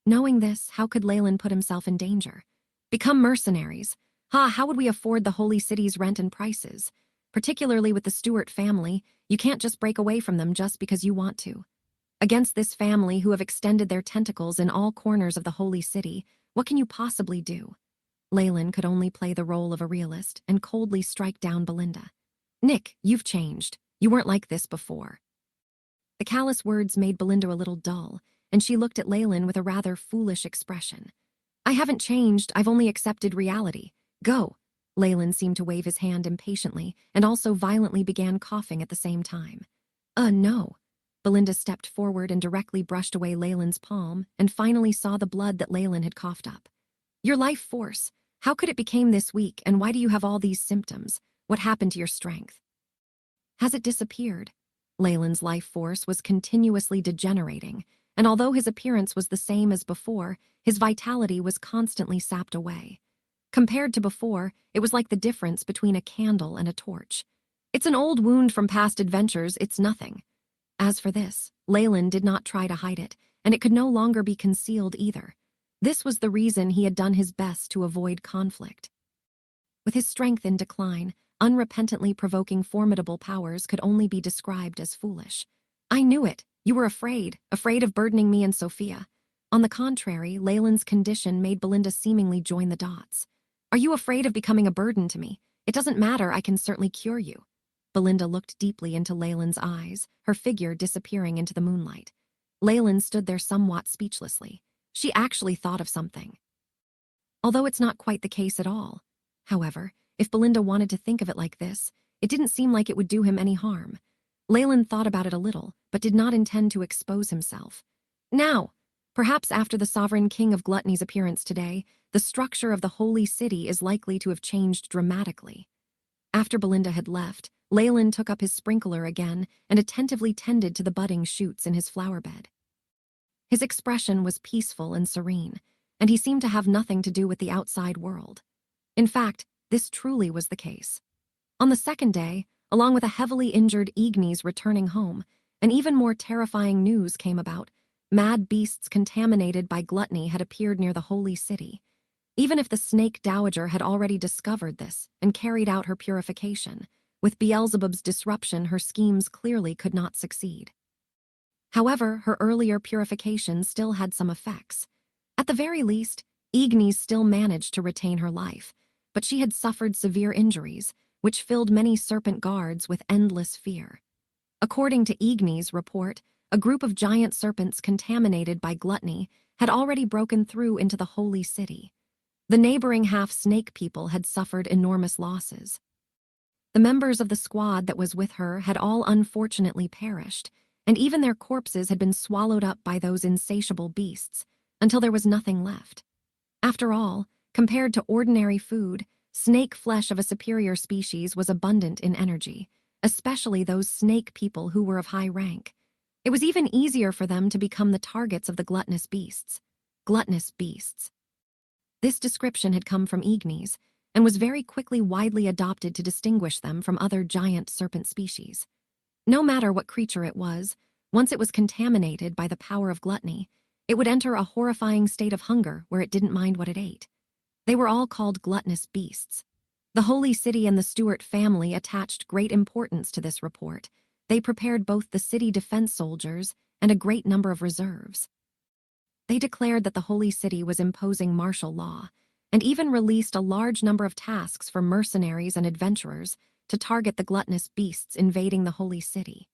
Knowing this, how could Leyland put himself in danger? Become mercenaries. How would we afford the Holy City's rent and prices? Particularly with the Stewart family, you can't just break away from them just because you want to. Against this family who have extended their tentacles in all corners of the Holy City, what can you possibly do? Leyland could only play the role of a realist and coldly strike down Belinda. "Nick, you've changed. You weren't like this before." The callous words made Belinda a little dull, and she looked at Leyland with a rather foolish expression. "I haven't changed, I've only accepted reality. Go." Leyland seemed to wave his hand impatiently and also violently began coughing at the same time. No." Belinda stepped forward and directly brushed away Leyland's palm and finally saw the blood that Leyland had coughed up. "Your life force. How could it become this weak, and why do you have all these symptoms? What happened to your strength?" "Has it disappeared?" Leyland's life force was continuously degenerating, and although his appearance was the same as before, his vitality was constantly sapped away. Compared to before, it was like the difference between a candle and a torch. "It's an old wound from past adventures, it's nothing." As for this, Leyland did not try to hide it, and it could no longer be concealed either. This was the reason he had done his best to avoid conflict. With his strength in decline, unrepentantly provoking formidable powers could only be described as foolish. "I knew it. You were afraid of burdening me and Sophia." On the contrary, Leyland's condition made Belinda seemingly join the dots. "Are you afraid of becoming a burden to me? It doesn't matter, I can certainly cure you." Belinda looked deeply into Leyland's eyes, her figure disappearing into the moonlight. Leyland stood there somewhat speechlessly. She actually thought of something. Although it's not quite the case at all. However, if Belinda wanted to think of it like this, it didn't seem like it would do him any harm. Leyland thought about it a little, but did not intend to expose himself. "Now, perhaps after the sovereign king of gluttony's appearance today, the structure of the Holy City is likely to have changed dramatically." After Belinda had left, Leyland took up his sprinkler again and attentively tended to the budding shoots in his flower bed. His expression was peaceful and serene, and he seemed to have nothing to do with the outside world. In fact, this truly was the case. On the second day, along with a heavily injured Ignes returning home, an even more terrifying news came about. Mad beasts contaminated by gluttony had appeared near the Holy City. Even if the Snake Dowager had already discovered this and carried out her purification, with Beelzebub's disruption, her schemes clearly could not succeed. However, her earlier purification still had some effects. At the very least, Ignis still managed to retain her life, but she had suffered severe injuries, which filled many serpent guards with endless fear. According to Ignis' report, a group of giant serpents contaminated by gluttony had already broken through into the holy city. The neighboring half-snake people had suffered enormous losses. The members of the squad that was with her had all unfortunately perished, and even their corpses had been swallowed up by those insatiable beasts, until there was nothing left. After all, compared to ordinary food, snake flesh of a superior species was abundant in energy, especially those snake people who were of high rank. It was even easier for them to become the targets of the gluttonous beasts. Gluttonous beasts. This description had come from Ignis, and was very quickly widely adopted to distinguish them from other giant serpent species. No matter what creature it was, once it was contaminated by the power of gluttony, it would enter a horrifying state of hunger where it didn't mind what it ate. They were all called gluttonous beasts. The Holy City and the Stuart family attached great importance to this report. They prepared both the city defense soldiers and a great number of reserves. They declared that the Holy City was imposing martial law, and even released a large number of tasks for mercenaries and adventurers to target the gluttonous beasts invading the Holy City.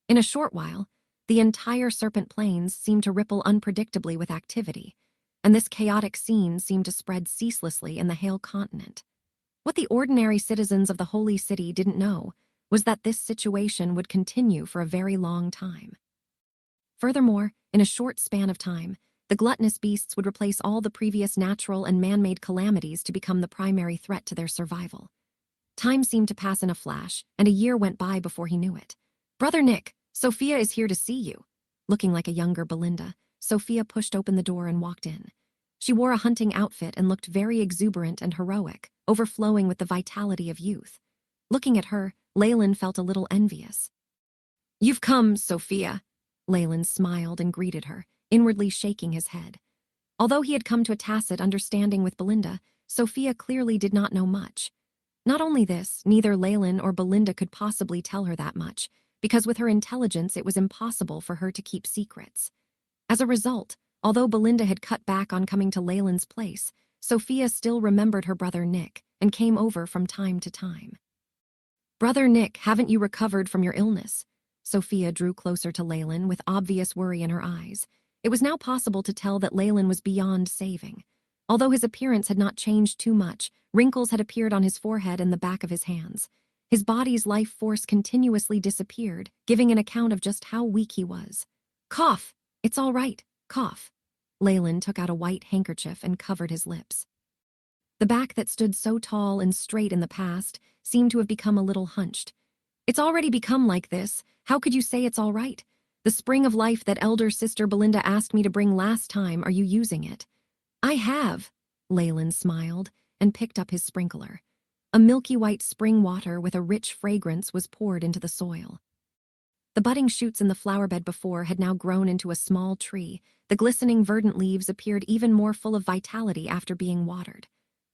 In a short while, the entire Serpent Plains seemed to ripple unpredictably with activity, and this chaotic scene seemed to spread ceaselessly in the Hale continent. What the ordinary citizens of the Holy City didn't know was that this situation would continue for a very long time. Furthermore, in a short span of time, the gluttonous beasts would replace all the previous natural and man-made calamities to become the primary threat to their survival. Time seemed to pass in a flash, and a year went by before he knew it. "Brother Nick, Sophia is here to see you." Looking like a younger Belinda, Sophia pushed open the door and walked in. She wore a hunting outfit and looked very exuberant and heroic, overflowing with the vitality of youth. Looking at her, Leyland felt a little envious. "You've come, Sophia." Leyland smiled and greeted her, inwardly shaking his head. Although he had come to a tacit understanding with Belinda, Sophia clearly did not know much. Not only this, neither Leyland or Belinda could possibly tell her that much, because with her intelligence it was impossible for her to keep secrets. As a result, although Belinda had cut back on coming to Leyland's place, Sophia still remembered her brother Nick and came over from time to time. "Brother Nick, haven't you recovered from your illness?" Sophia drew closer to Leyland with obvious worry in her eyes. It was now possible to tell that Leyland was beyond saving. Although his appearance had not changed too much, wrinkles had appeared on his forehead and the back of his hands. His body's life force continuously disappeared, giving an account of just how weak he was. "Cough! It's all right. Cough." Leyland took out a white handkerchief and covered his lips. The back that stood so tall and straight in the past seemed to have become a little hunched. "It's already become like this. How could you say it's all right? The spring of life that elder sister Belinda asked me to bring last time, are you using it?" "I have." Leyland smiled and picked up his sprinkler. A milky white spring water with a rich fragrance was poured into the soil. The budding shoots in the flower bed before had now grown into a small tree. The glistening verdant leaves appeared even more full of vitality after being watered.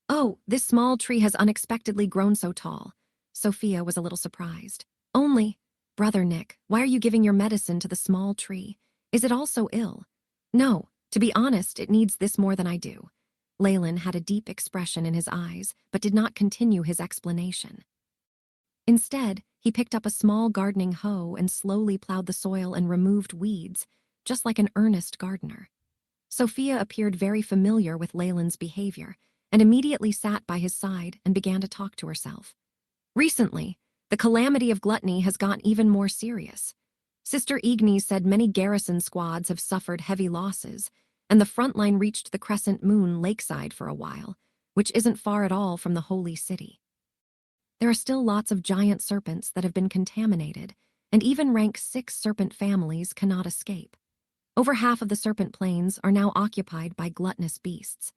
"Oh, this small tree has unexpectedly grown so tall." Sophia was a little surprised. "Only, Brother Nick, why are you giving your medicine to the small tree? Is it also ill?" "No, to be honest, it needs this more than I do." Leyland had a deep expression in his eyes, but did not continue his explanation. Instead, he picked up a small gardening hoe and slowly plowed the soil and removed weeds, just like an earnest gardener. Sophia appeared very familiar with Leyland's behavior, and immediately sat by his side and began to talk to herself. "Recently, the calamity of gluttony has gotten even more serious. Sister Ignis said many garrison squads have suffered heavy losses, and the front line reached the Crescent Moon lakeside for a while, which isn't far at all from the Holy City. There are still lots of giant serpents that have been contaminated, and even rank 6 serpent families cannot escape. Over half of the Serpent Plains are now occupied by gluttonous beasts.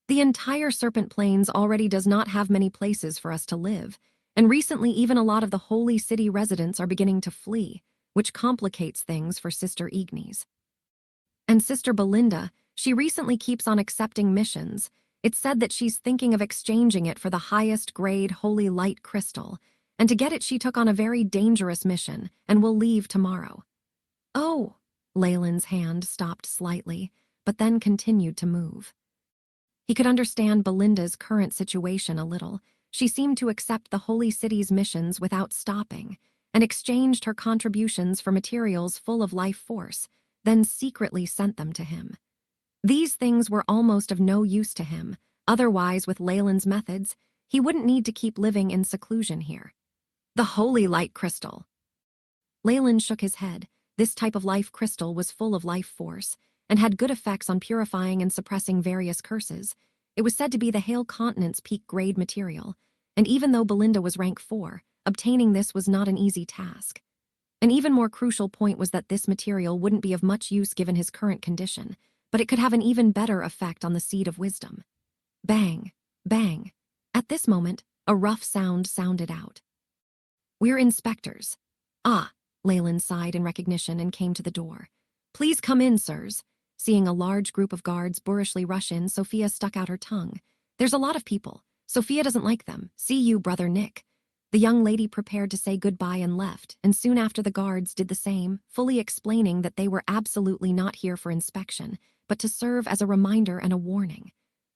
The entire Serpent Plains already does not have many places for us to live, and recently even a lot of the Holy City residents are beginning to flee, which complicates things for Sister Ignis. And Sister Belinda, she recently keeps on accepting missions. It's said that she's thinking of exchanging it for the highest grade holy light crystal, and to get it she took on a very dangerous mission and will leave tomorrow." "Oh!" Leyland's hand stopped slightly, but then continued to move. He could understand Belinda's current situation a little. She seemed to accept the Holy City's missions without stopping, and exchanged her contributions for materials full of life force, then secretly sent them to him. These things were almost of no use to him. Otherwise, with Leyland's methods, he wouldn't need to keep living in seclusion here. The Holy Light Crystal. Leyland shook his head. This type of life crystal was full of life force, and had good effects on purifying and suppressing various curses. It was said to be the Hale Continent's peak-grade material, and even though Belinda was rank 4, obtaining this was not an easy task. An even more crucial point was that this material wouldn't be of much use given his current condition, but it could have an even better effect on the Seed of Wisdom. Bang, bang. At this moment, a rough sound sounded out. "We're inspectors." "Ah," Leyland sighed in recognition and came to the door. "Please come in, sirs." Seeing a large group of guards boorishly rush in, Sophia stuck out her tongue. "There's a lot of people. Sophia doesn't like them. See you, Brother Nick." The young lady prepared to say goodbye and left, and soon after the guards did the same, fully explaining that they were absolutely not here for inspection, but to serve as a reminder and a warning.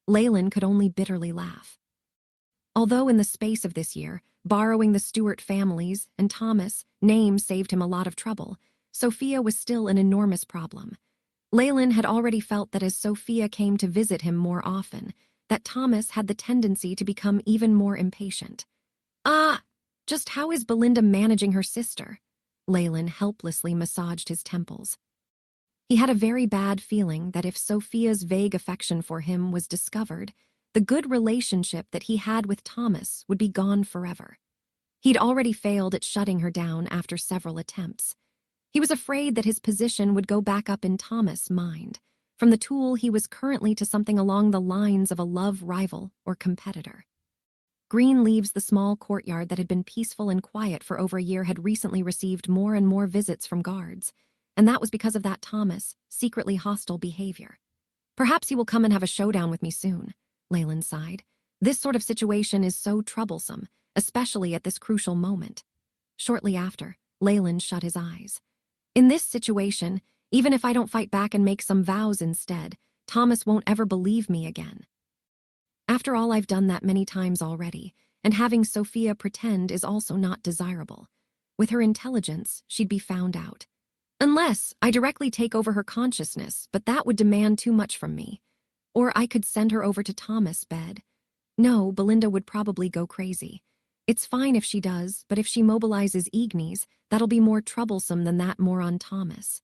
Leyland could only bitterly laugh. Although in the space of this year, borrowing the Stewart families and Thomas' name saved him a lot of trouble, Sophia was still an enormous problem. Leyland had already felt that as Sophia came to visit him more often, that Thomas had the tendency to become even more impatient. Just how is Belinda managing her sister?" Leyland helplessly massaged his temples. He had a very bad feeling that if Sophia's vague affection for him was discovered, the good relationship that he had with Thomas would be gone forever. He'd already failed at shutting her down after several attempts. He was afraid that his position would go back up in Thomas' mind, from the tool he was currently to something along the lines of a love rival or competitor. Green Leaves, the small courtyard that had been peaceful and quiet for over a year, had recently received more and more visits from guards, and that was because of that Thomas' secretly hostile behavior. "Perhaps he will come and have a showdown with me soon," Leyland sighed. "This sort of situation is so troublesome, especially at this crucial moment." Shortly after, Leyland shut his eyes. "In this situation, even if I don't fight back and make some vows instead, Thomas won't ever believe me again. After all, I've done that many times already, and having Sophia pretend is also not desirable. With her intelligence, she'd be found out. Unless I directly take over her consciousness, but that would demand too much from me. Or I could send her over to Thomas' bed. No, Belinda would probably go crazy. It's fine if she does, but if she mobilizes Ignis, that'll be more troublesome than that moron Thomas."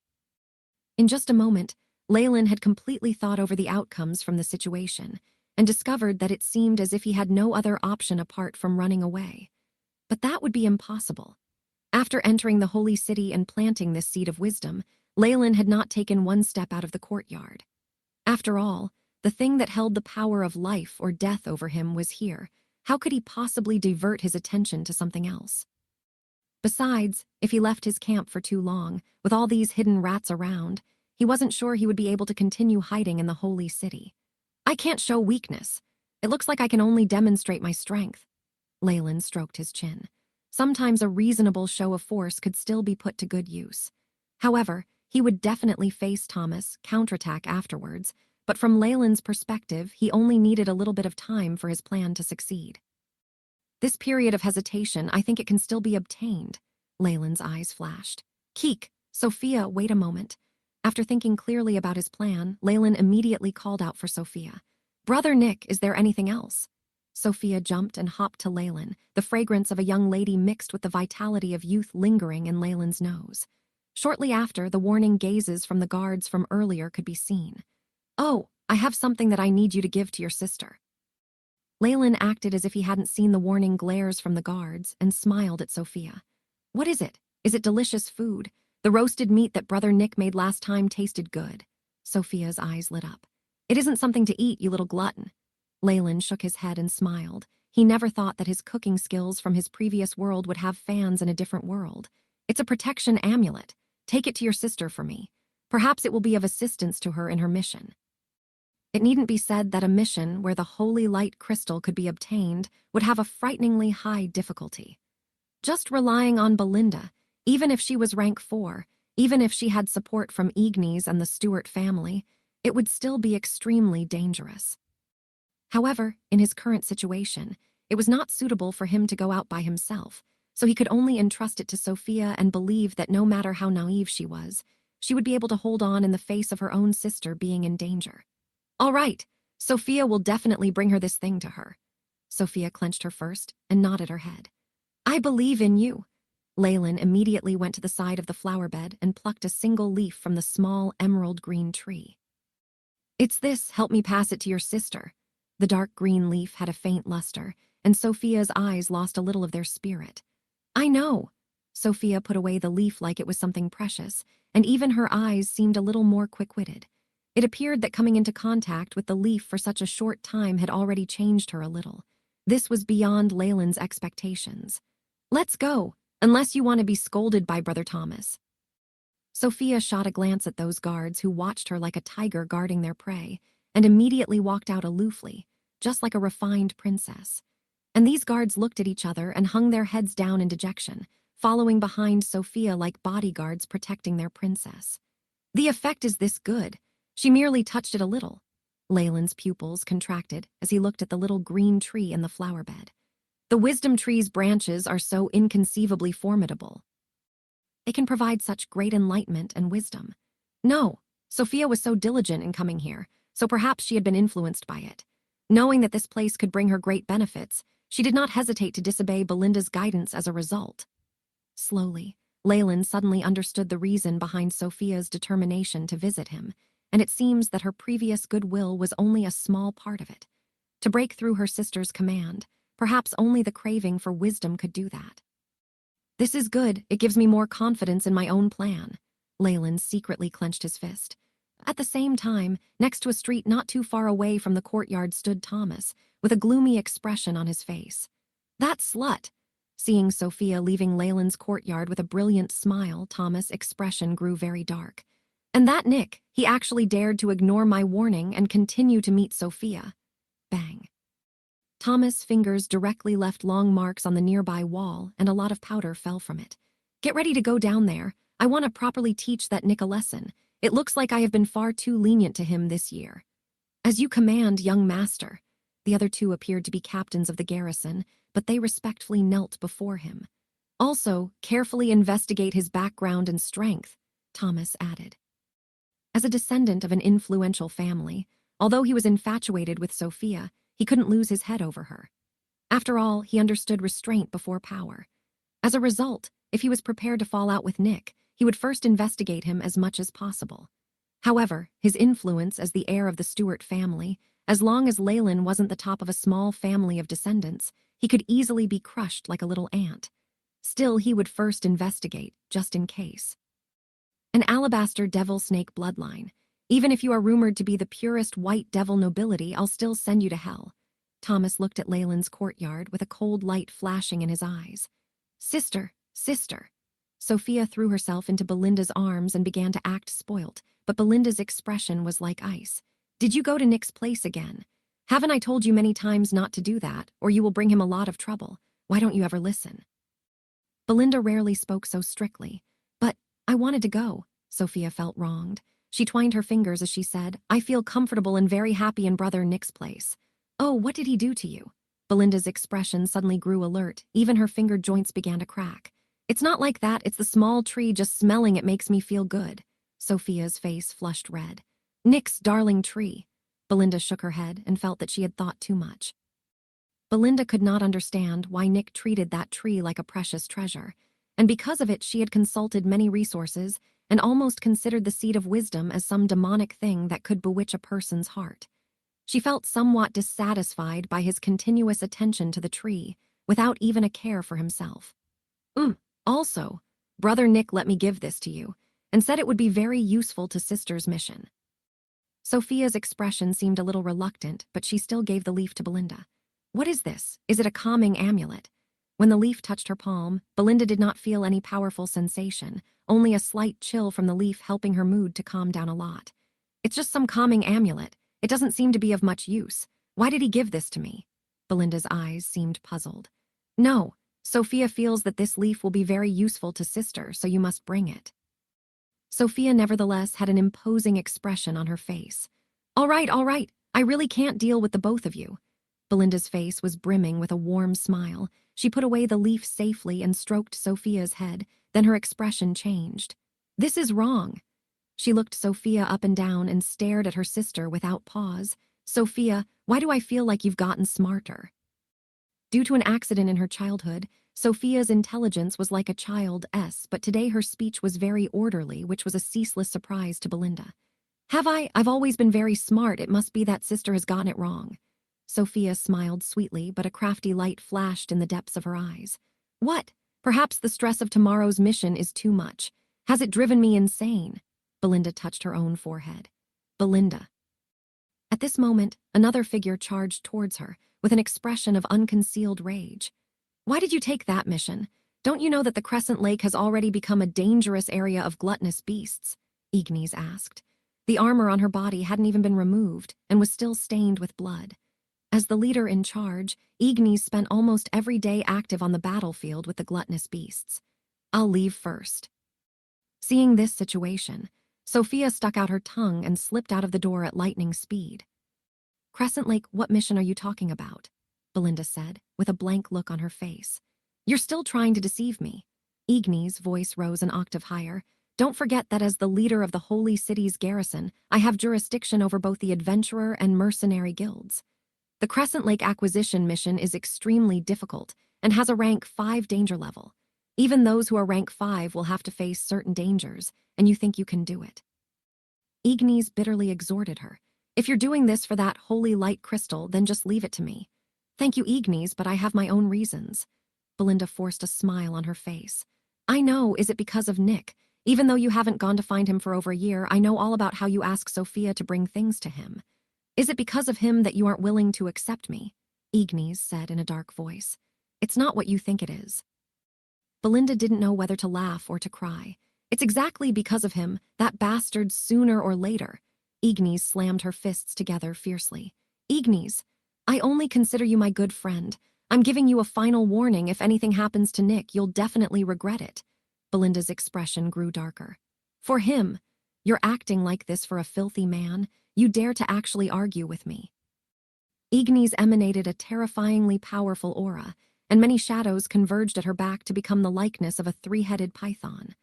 In just a moment, Leyland had completely thought over the outcomes from the situation, and discovered that it seemed as if he had no other option apart from running away. But that would be impossible. After entering the Holy City and planting this Seed of Wisdom, Leyland had not taken one step out of the courtyard. After all, the thing that held the power of life or death over him was here. How could he possibly divert his attention to something else? Besides, if he left his camp for too long, with all these hidden rats around, he wasn't sure he would be able to continue hiding in the Holy City. "I can't show weakness. It looks like I can only demonstrate my strength." Leyland stroked his chin. Sometimes a reasonable show of force could still be put to good use. However, he would definitely face Thomas' counterattack afterwards, but from Leyland's perspective, he only needed a little bit of time for his plan to succeed. "This period of hesitation, I think it can still be obtained." Leyland's eyes flashed. "Keek, Sophia, wait a moment." After thinking clearly about his plan, Leyland immediately called out for Sophia. "Brother Nick, is there anything else?" Sophia jumped and hopped to Leyland, the fragrance of a young lady mixed with the vitality of youth lingering in Leyland's nose. Shortly after, the warning gazes from the guards from earlier could be seen. "Oh, I have something that I need you to give to your sister." Leyland acted as if he hadn't seen the warning glares from the guards and smiled at Sophia. "What is it? Is it delicious food? The roasted meat that Brother Nick made last time tasted good." Sophia's eyes lit up. "It isn't something to eat, you little glutton." Leyland shook his head and smiled. He never thought that his cooking skills from his previous world would have fans in a different world. "It's a protection amulet. Take it to your sister for me. Perhaps it will be of assistance to her in her mission." It needn't be said that a mission where the holy light crystal could be obtained would have a frighteningly high difficulty. Just relying on Belinda, even if she was rank 4, even if she had support from Ignis and the Stewart family, it would still be extremely dangerous. However, in his current situation, it was not suitable for him to go out by himself, so he could only entrust it to Sophia and believe that no matter how naive she was, she would be able to hold on in the face of her own sister being in danger. All right, Sophia will definitely bring her this thing to her. Sophia clenched her fist and nodded her head. I believe in you. Leyland immediately went to the side of the flower bed and plucked a single leaf from the small emerald green tree. It's this, help me pass it to your sister. The dark green leaf had a faint luster, and Sophia's eyes lost a little of their spirit. I know. Sophia put away the leaf like it was something precious, and even her eyes seemed a little more quick-witted. It appeared that coming into contact with the leaf for such a short time had already changed her a little. This was beyond Leyland's expectations. Let's go, unless you want to be scolded by Brother Thomas. Sophia shot a glance at those guards who watched her like a tiger guarding their prey, and immediately walked out aloofly, just like a refined princess. And these guards looked at each other and hung their heads down in dejection, following behind Sophia like bodyguards protecting their princess. The effect is this good. She merely touched it a little. Leyland's pupils contracted as he looked at the little green tree in the flower bed. The wisdom tree's branches are so inconceivably formidable. They can provide such great enlightenment and wisdom. No, Sophia was so diligent in coming here, so perhaps she had been influenced by it. Knowing that this place could bring her great benefits, she did not hesitate to disobey Belinda's guidance as a result. Slowly, Leyland suddenly understood the reason behind Sophia's determination to visit him, and it seems that her previous goodwill was only a small part of it. To break through her sister's command, perhaps only the craving for wisdom could do that. This is good, it gives me more confidence in my own plan. Leyland secretly clenched his fist. At the same time, next to a street not too far away from the courtyard stood Thomas, with a gloomy expression on his face. That slut! Seeing Sophia leaving Leyland's courtyard with a brilliant smile, Thomas' expression grew very dark. And that Nick, he actually dared to ignore my warning and continue to meet Sophia. Bang. Thomas' fingers directly left long marks on the nearby wall, and a lot of powder fell from it. Get ready to go down there. I want to properly teach that Nick a lesson. It looks like I have been far too lenient to him this year. As you command, young master. The other two appeared to be captains of the garrison, but they respectfully knelt before him. Also, carefully investigate his background and strength, Thomas added. As a descendant of an influential family, although he was infatuated with Sophia, he couldn't lose his head over her. After all, he understood restraint before power. As a result, if he was prepared to fall out with Nick, he would first investigate him as much as possible. However, his influence as the heir of the Stewart family, as long as Leyland wasn't the top of a small family of descendants, he could easily be crushed like a little ant. Still, he would first investigate, just in case. An alabaster devil snake bloodline. Even if you are rumored to be the purest white devil nobility, I'll still send you to hell. Thomas looked at Leyland's courtyard with a cold light flashing in his eyes. Sister, sister. Sophia threw herself into Belinda's arms and began to act spoilt, but Belinda's expression was like ice. Did you go to Nick's place again? Haven't I told you many times not to do that, or you will bring him a lot of trouble? Why don't you ever listen? Belinda rarely spoke so strictly. But I wanted to go. Sophia felt wronged. She twined her fingers as she said, I feel comfortable and very happy in brother Nick's place. Oh, what did he do to you? Belinda's expression suddenly grew alert. Even her finger joints began to crack. It's not like that, it's the small tree, just smelling it makes me feel good. Sophia's face flushed red. Nick's darling tree. Belinda shook her head and felt that she had thought too much. Belinda could not understand why Nick treated that tree like a precious treasure, and because of it she had consulted many resources and almost considered the seed of wisdom as some demonic thing that could bewitch a person's heart. She felt somewhat dissatisfied by his continuous attention to the tree, without even a care for himself. Also, brother Nick let me give this to you, and said it would be very useful to sister's mission. Sophia's expression seemed a little reluctant, but she still gave the leaf to Belinda. What is this? Is it a calming amulet? When the leaf touched her palm, Belinda did not feel any powerful sensation, only a slight chill from the leaf helping her mood to calm down a lot. It's just some calming amulet. It doesn't seem to be of much use. Why did he give this to me? Belinda's eyes seemed puzzled. No, Sophia feels that this leaf will be very useful to sister, so you must bring it. Sophia nevertheless had an imposing expression on her face. All right, I really can't deal with the both of you." Belinda's face was brimming with a warm smile. She put away the leaf safely and stroked Sophia's head, then her expression changed. "This is wrong." She looked Sophia up and down and stared at her sister without pause. "Sophia, why do I feel like you've gotten smarter?" Due to an accident in her childhood, Sophia's intelligence was like a child's, but today her speech was very orderly, which was a ceaseless surprise to Belinda. "Have I? I've always been very smart. It must be that sister has gotten it wrong." Sophia smiled sweetly, but a crafty light flashed in the depths of her eyes. "What? Perhaps the stress of tomorrow's mission is too much. Has it driven me insane?" Belinda touched her own forehead. Belinda. At this moment, another figure charged towards her, with an expression of unconcealed rage. "Why did you take that mission? Don't you know that the Crescent Lake has already become a dangerous area of gluttonous beasts?" Ignis asked. The armor on her body hadn't even been removed and was still stained with blood. As the leader in charge, Ignis spent almost every day active on the battlefield with the gluttonous beasts. "I'll leave first." Seeing this situation, Sophia stuck out her tongue and slipped out of the door at lightning speed. "Crescent Lake, what mission are you talking about?" Belinda said, with a blank look on her face. "You're still trying to deceive me." Ignis' voice rose an octave higher. "Don't forget that as the leader of the Holy City's garrison, I have jurisdiction over both the adventurer and mercenary guilds. The Crescent Lake acquisition mission is extremely difficult and has a rank 5 danger level. Even those who are rank 5 will have to face certain dangers, and you think you can do it." Ignis bitterly exhorted her. "If you're doing this for that holy light crystal, then just leave it to me." "Thank you, Ignis, but I have my own reasons." Belinda forced a smile on her face. "I know, is it because of Nick? Even though you haven't gone to find him for over a year, I know all about how you ask Sophia to bring things to him. Is it because of him that you aren't willing to accept me?" Ignis said in a dark voice. "It's not what you think it is." Belinda didn't know whether to laugh or to cry. "It's exactly because of him, that bastard, sooner or later." Ignis slammed her fists together fiercely. "Ignis, I only consider you my good friend. I'm giving you a final warning. If anything happens to Nick, you'll definitely regret it." Belinda's expression grew darker. "For him? You're acting like this for a filthy man? You dare to actually argue with me?" Ignis emanated a terrifyingly powerful aura, and many shadows converged at her back to become the likeness of a 3-headed python.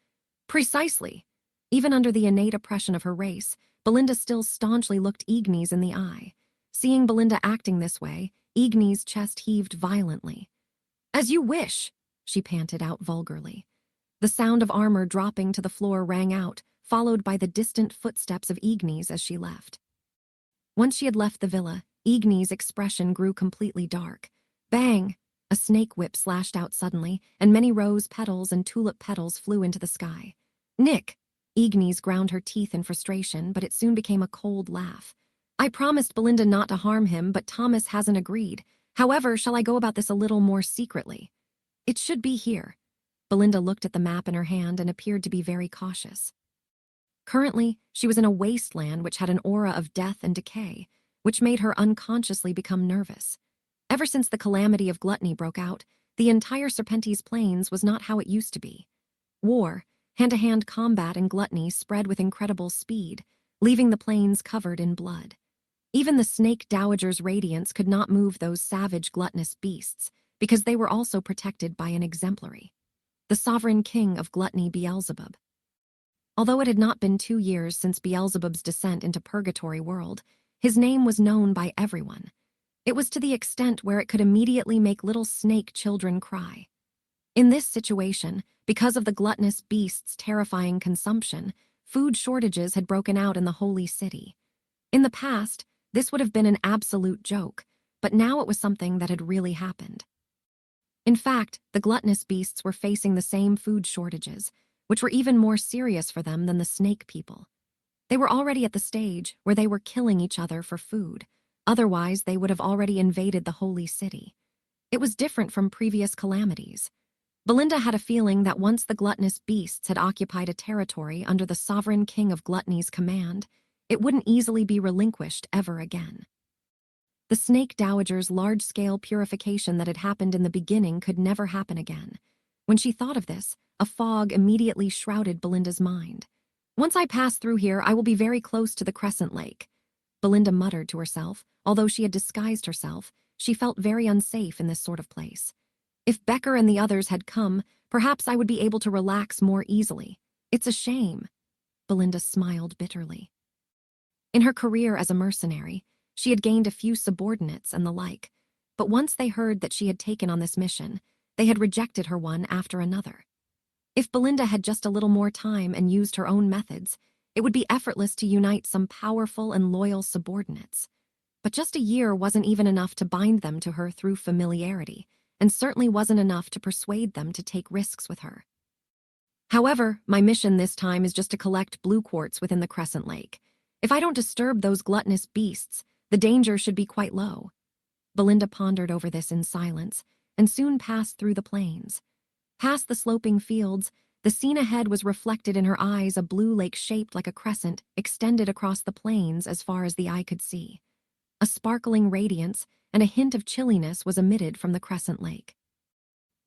Precisely. Even under the innate oppression of her race, Belinda still staunchly looked Ignis in the eye. Seeing Belinda acting this way, Ignis' chest heaved violently. "As you wish," she panted out vulgarly. The sound of armor dropping to the floor rang out, followed by the distant footsteps of Ignis as she left. Once she had left the villa, Ignis' expression grew completely dark. Bang! A snake whip slashed out suddenly, and many rose petals and tulip petals flew into the sky. "Nick!" Ignis ground her teeth in frustration, but it soon became a cold laugh. "I promised Belinda not to harm him, but Thomas hasn't agreed. However, shall I go about this a little more secretly?" "It should be here." Belinda looked at the map in her hand and appeared to be very cautious. Currently, she was in a wasteland which had an aura of death and decay, which made her unconsciously become nervous. Ever since the calamity of gluttony broke out, the entire Serpentes Plains was not how it used to be. War, hand-to-hand combat and gluttony spread with incredible speed, leaving the plains covered in blood. Even the snake dowager's radiance could not move those savage gluttonous beasts, because they were also protected by an exemplary, the sovereign king of gluttony, Beelzebub. Although it had not been 2 years since Beelzebub's descent into Purgatory World, his name was known by everyone. It was to the extent where it could immediately make little snake children cry. In this situation, because of the gluttonous beast's terrifying consumption, food shortages had broken out in the Holy City. In the past, this would have been an absolute joke, but now it was something that had really happened. In fact, the gluttonous beasts were facing the same food shortages, which were even more serious for them than the snake people. They were already at the stage where they were killing each other for food. Otherwise, they would have already invaded the Holy City. It was different from previous calamities. Belinda had a feeling that once the gluttonous beasts had occupied a territory under the sovereign king of gluttony's command, it wouldn't easily be relinquished ever again. The snake dowager's large-scale purification that had happened in the beginning could never happen again. When she thought of this, a fog immediately shrouded Belinda's mind. "Once I pass through here, I will be very close to the Crescent Lake." Belinda muttered to herself. Although she had disguised herself, she felt very unsafe in this sort of place. If Becker and the others had come, perhaps I would be able to relax more easily. It's a shame. Belinda smiled bitterly. In her career as a mercenary, she had gained a few subordinates and the like, but once they heard that she had taken on this mission, they had rejected her one after another. If Belinda had just a little more time and used her own methods, it would be effortless to unite some powerful and loyal subordinates. But just a year wasn't even enough to bind them to her through familiarity, and certainly wasn't enough to persuade them to take risks with her. However, my mission this time is just to collect blue quartz within the Crescent Lake. If I don't disturb those gluttonous beasts, the danger should be quite low. Belinda pondered over this in silence, and soon passed through the plains. Past the sloping fields, the scene ahead was reflected in her eyes. A blue lake shaped like a crescent extended across the plains as far as the eye could see. A sparkling radiance and a hint of chilliness was emitted from the Crescent Lake.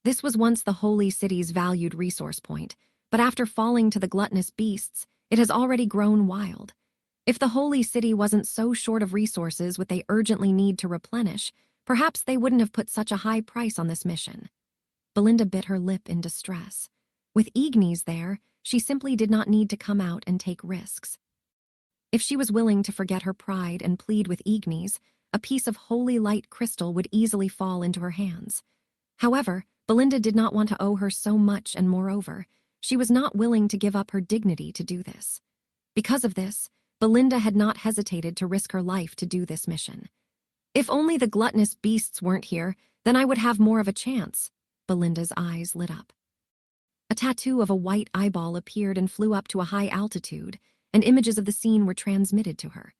This was once the holy city's valued resource point, but after falling to the gluttonous beasts, it has already grown wild. If the holy city wasn't so short of resources which they urgently need to replenish, perhaps they wouldn't have put such a high price on this mission. Belinda bit her lip in distress. With Ignis there, she simply did not need to come out and take risks. If she was willing to forget her pride and plead with Ignis, a piece of holy light crystal would easily fall into her hands. However, Belinda did not want to owe her so much, and moreover, she was not willing to give up her dignity to do this. Because of this, Belinda had not hesitated to risk her life to do this mission. If only the gluttonous beasts weren't here, then I would have more of a chance. Belinda's eyes lit up. A tattoo of a white eyeball appeared and flew up to a high altitude, and images of the scene were transmitted to her.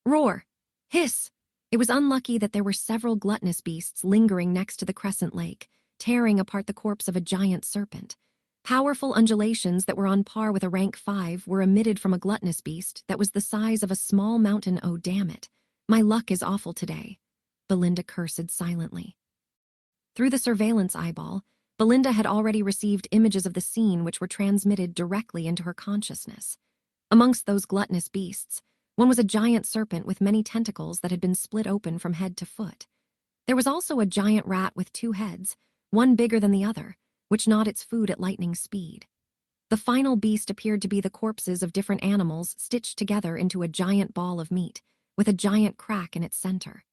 Roar! Hiss! It was unlucky that there were several gluttonous beasts lingering next to the Crescent Lake, tearing apart the corpse of a giant serpent. Powerful undulations that were on par with a rank 5 were emitted from a gluttonous beast that was the size of a small mountain. Oh, damn it. My luck is awful today. Belinda cursed silently. Through the surveillance eyeball, Belinda had already received images of the scene which were transmitted directly into her consciousness. Amongst those gluttonous beasts, one was a giant serpent with many tentacles that had been split open from head to foot. There was also a giant rat with 2 heads, one bigger than the other, which gnawed its food at lightning speed. The final beast appeared to be the corpses of different animals stitched together into a giant ball of meat, with a giant crack in its center.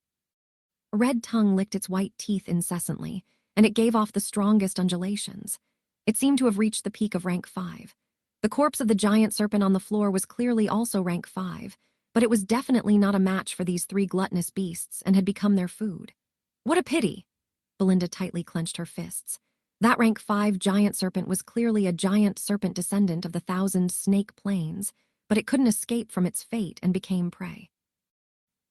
A red tongue licked its white teeth incessantly, and it gave off the strongest undulations. It seemed to have reached the peak of rank 5. The corpse of the giant serpent on the floor was clearly also rank 5, but it was definitely not a match for these 3 gluttonous beasts and had become their food. What a pity! Belinda tightly clenched her fists. That rank 5 giant serpent was clearly a giant serpent descendant of the 1,000 snake plains, but it couldn't escape from its fate and became prey.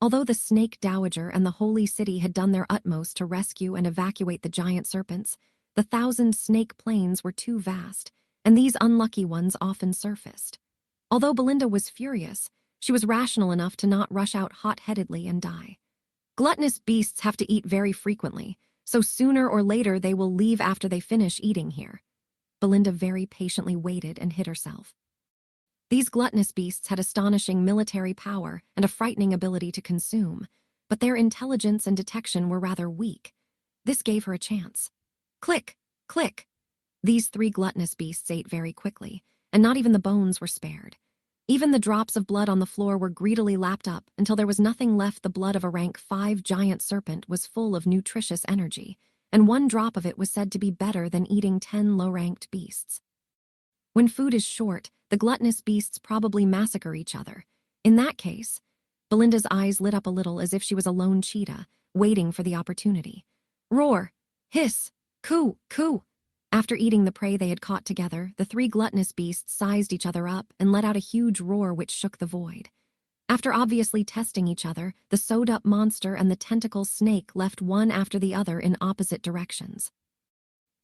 Although the Snake Dowager and the Holy City had done their utmost to rescue and evacuate the giant serpents, the 1,000 snake plains were too vast, and these unlucky ones often surfaced. Although Belinda was furious, she was rational enough to not rush out hot-headedly and die. Gluttonous beasts have to eat very frequently, so sooner or later they will leave after they finish eating here. Belinda very patiently waited and hid herself. These gluttonous beasts had astonishing military power and a frightening ability to consume, but their intelligence and detection were rather weak. This gave her a chance. Click! Click! These 3 gluttonous beasts ate very quickly, and not even the bones were spared. Even the drops of blood on the floor were greedily lapped up until there was nothing left. The blood of a rank 5 giant serpent was full of nutritious energy, and 1 drop of it was said to be better than eating 10 low-ranked beasts. When food is short, the gluttonous beasts probably massacre each other. In that case, Belinda's eyes lit up a little as if she was a lone cheetah, waiting for the opportunity. Roar! Hiss! Coo! Coo! After eating the prey they had caught together, the 3 gluttonous beasts sized each other up and let out a huge roar which shook the void. After obviously testing each other, the sewed-up monster and the tentacle snake left one after the other in opposite directions.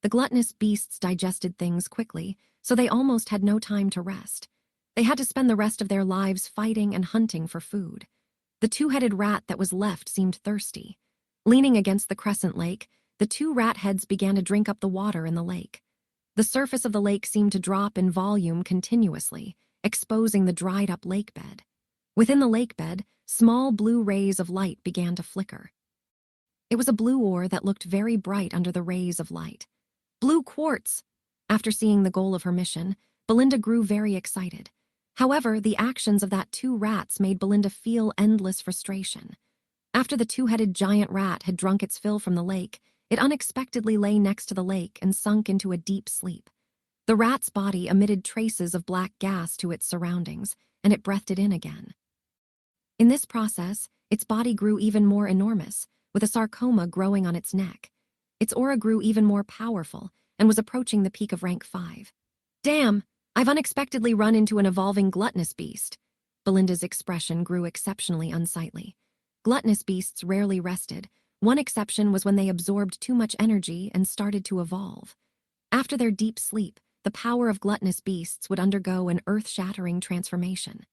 The gluttonous beasts digested things quickly, so they almost had no time to rest. They had to spend the rest of their lives fighting and hunting for food. The 2-headed rat that was left seemed thirsty. Leaning against the Crescent Lake, the 2 rat heads began to drink up the water in the lake. The surface of the lake seemed to drop in volume continuously, exposing the dried-up lake bed. Within the lake bed, small blue rays of light began to flicker. It was a blue ore that looked very bright under the rays of light. Blue quartz! After seeing the goal of her mission, Belinda grew very excited. However, the actions of that two rats made Belinda feel endless frustration. After the two-headed giant rat had drunk its fill from the lake, it unexpectedly lay next to the lake and sunk into a deep sleep. The rat's body emitted traces of black gas to its surroundings, and it breathed it in again. In this process, its body grew even more enormous, with a sarcoma growing on its neck. Its aura grew even more powerful and was approaching the peak of rank 5. Damn! I've unexpectedly run into an evolving gluttonous beast. Belinda's expression grew exceptionally unsightly. Gluttonous beasts rarely rested. One exception was when they absorbed too much energy and started to evolve. After their deep sleep, the power of gluttonous beasts would undergo an earth-shattering transformation.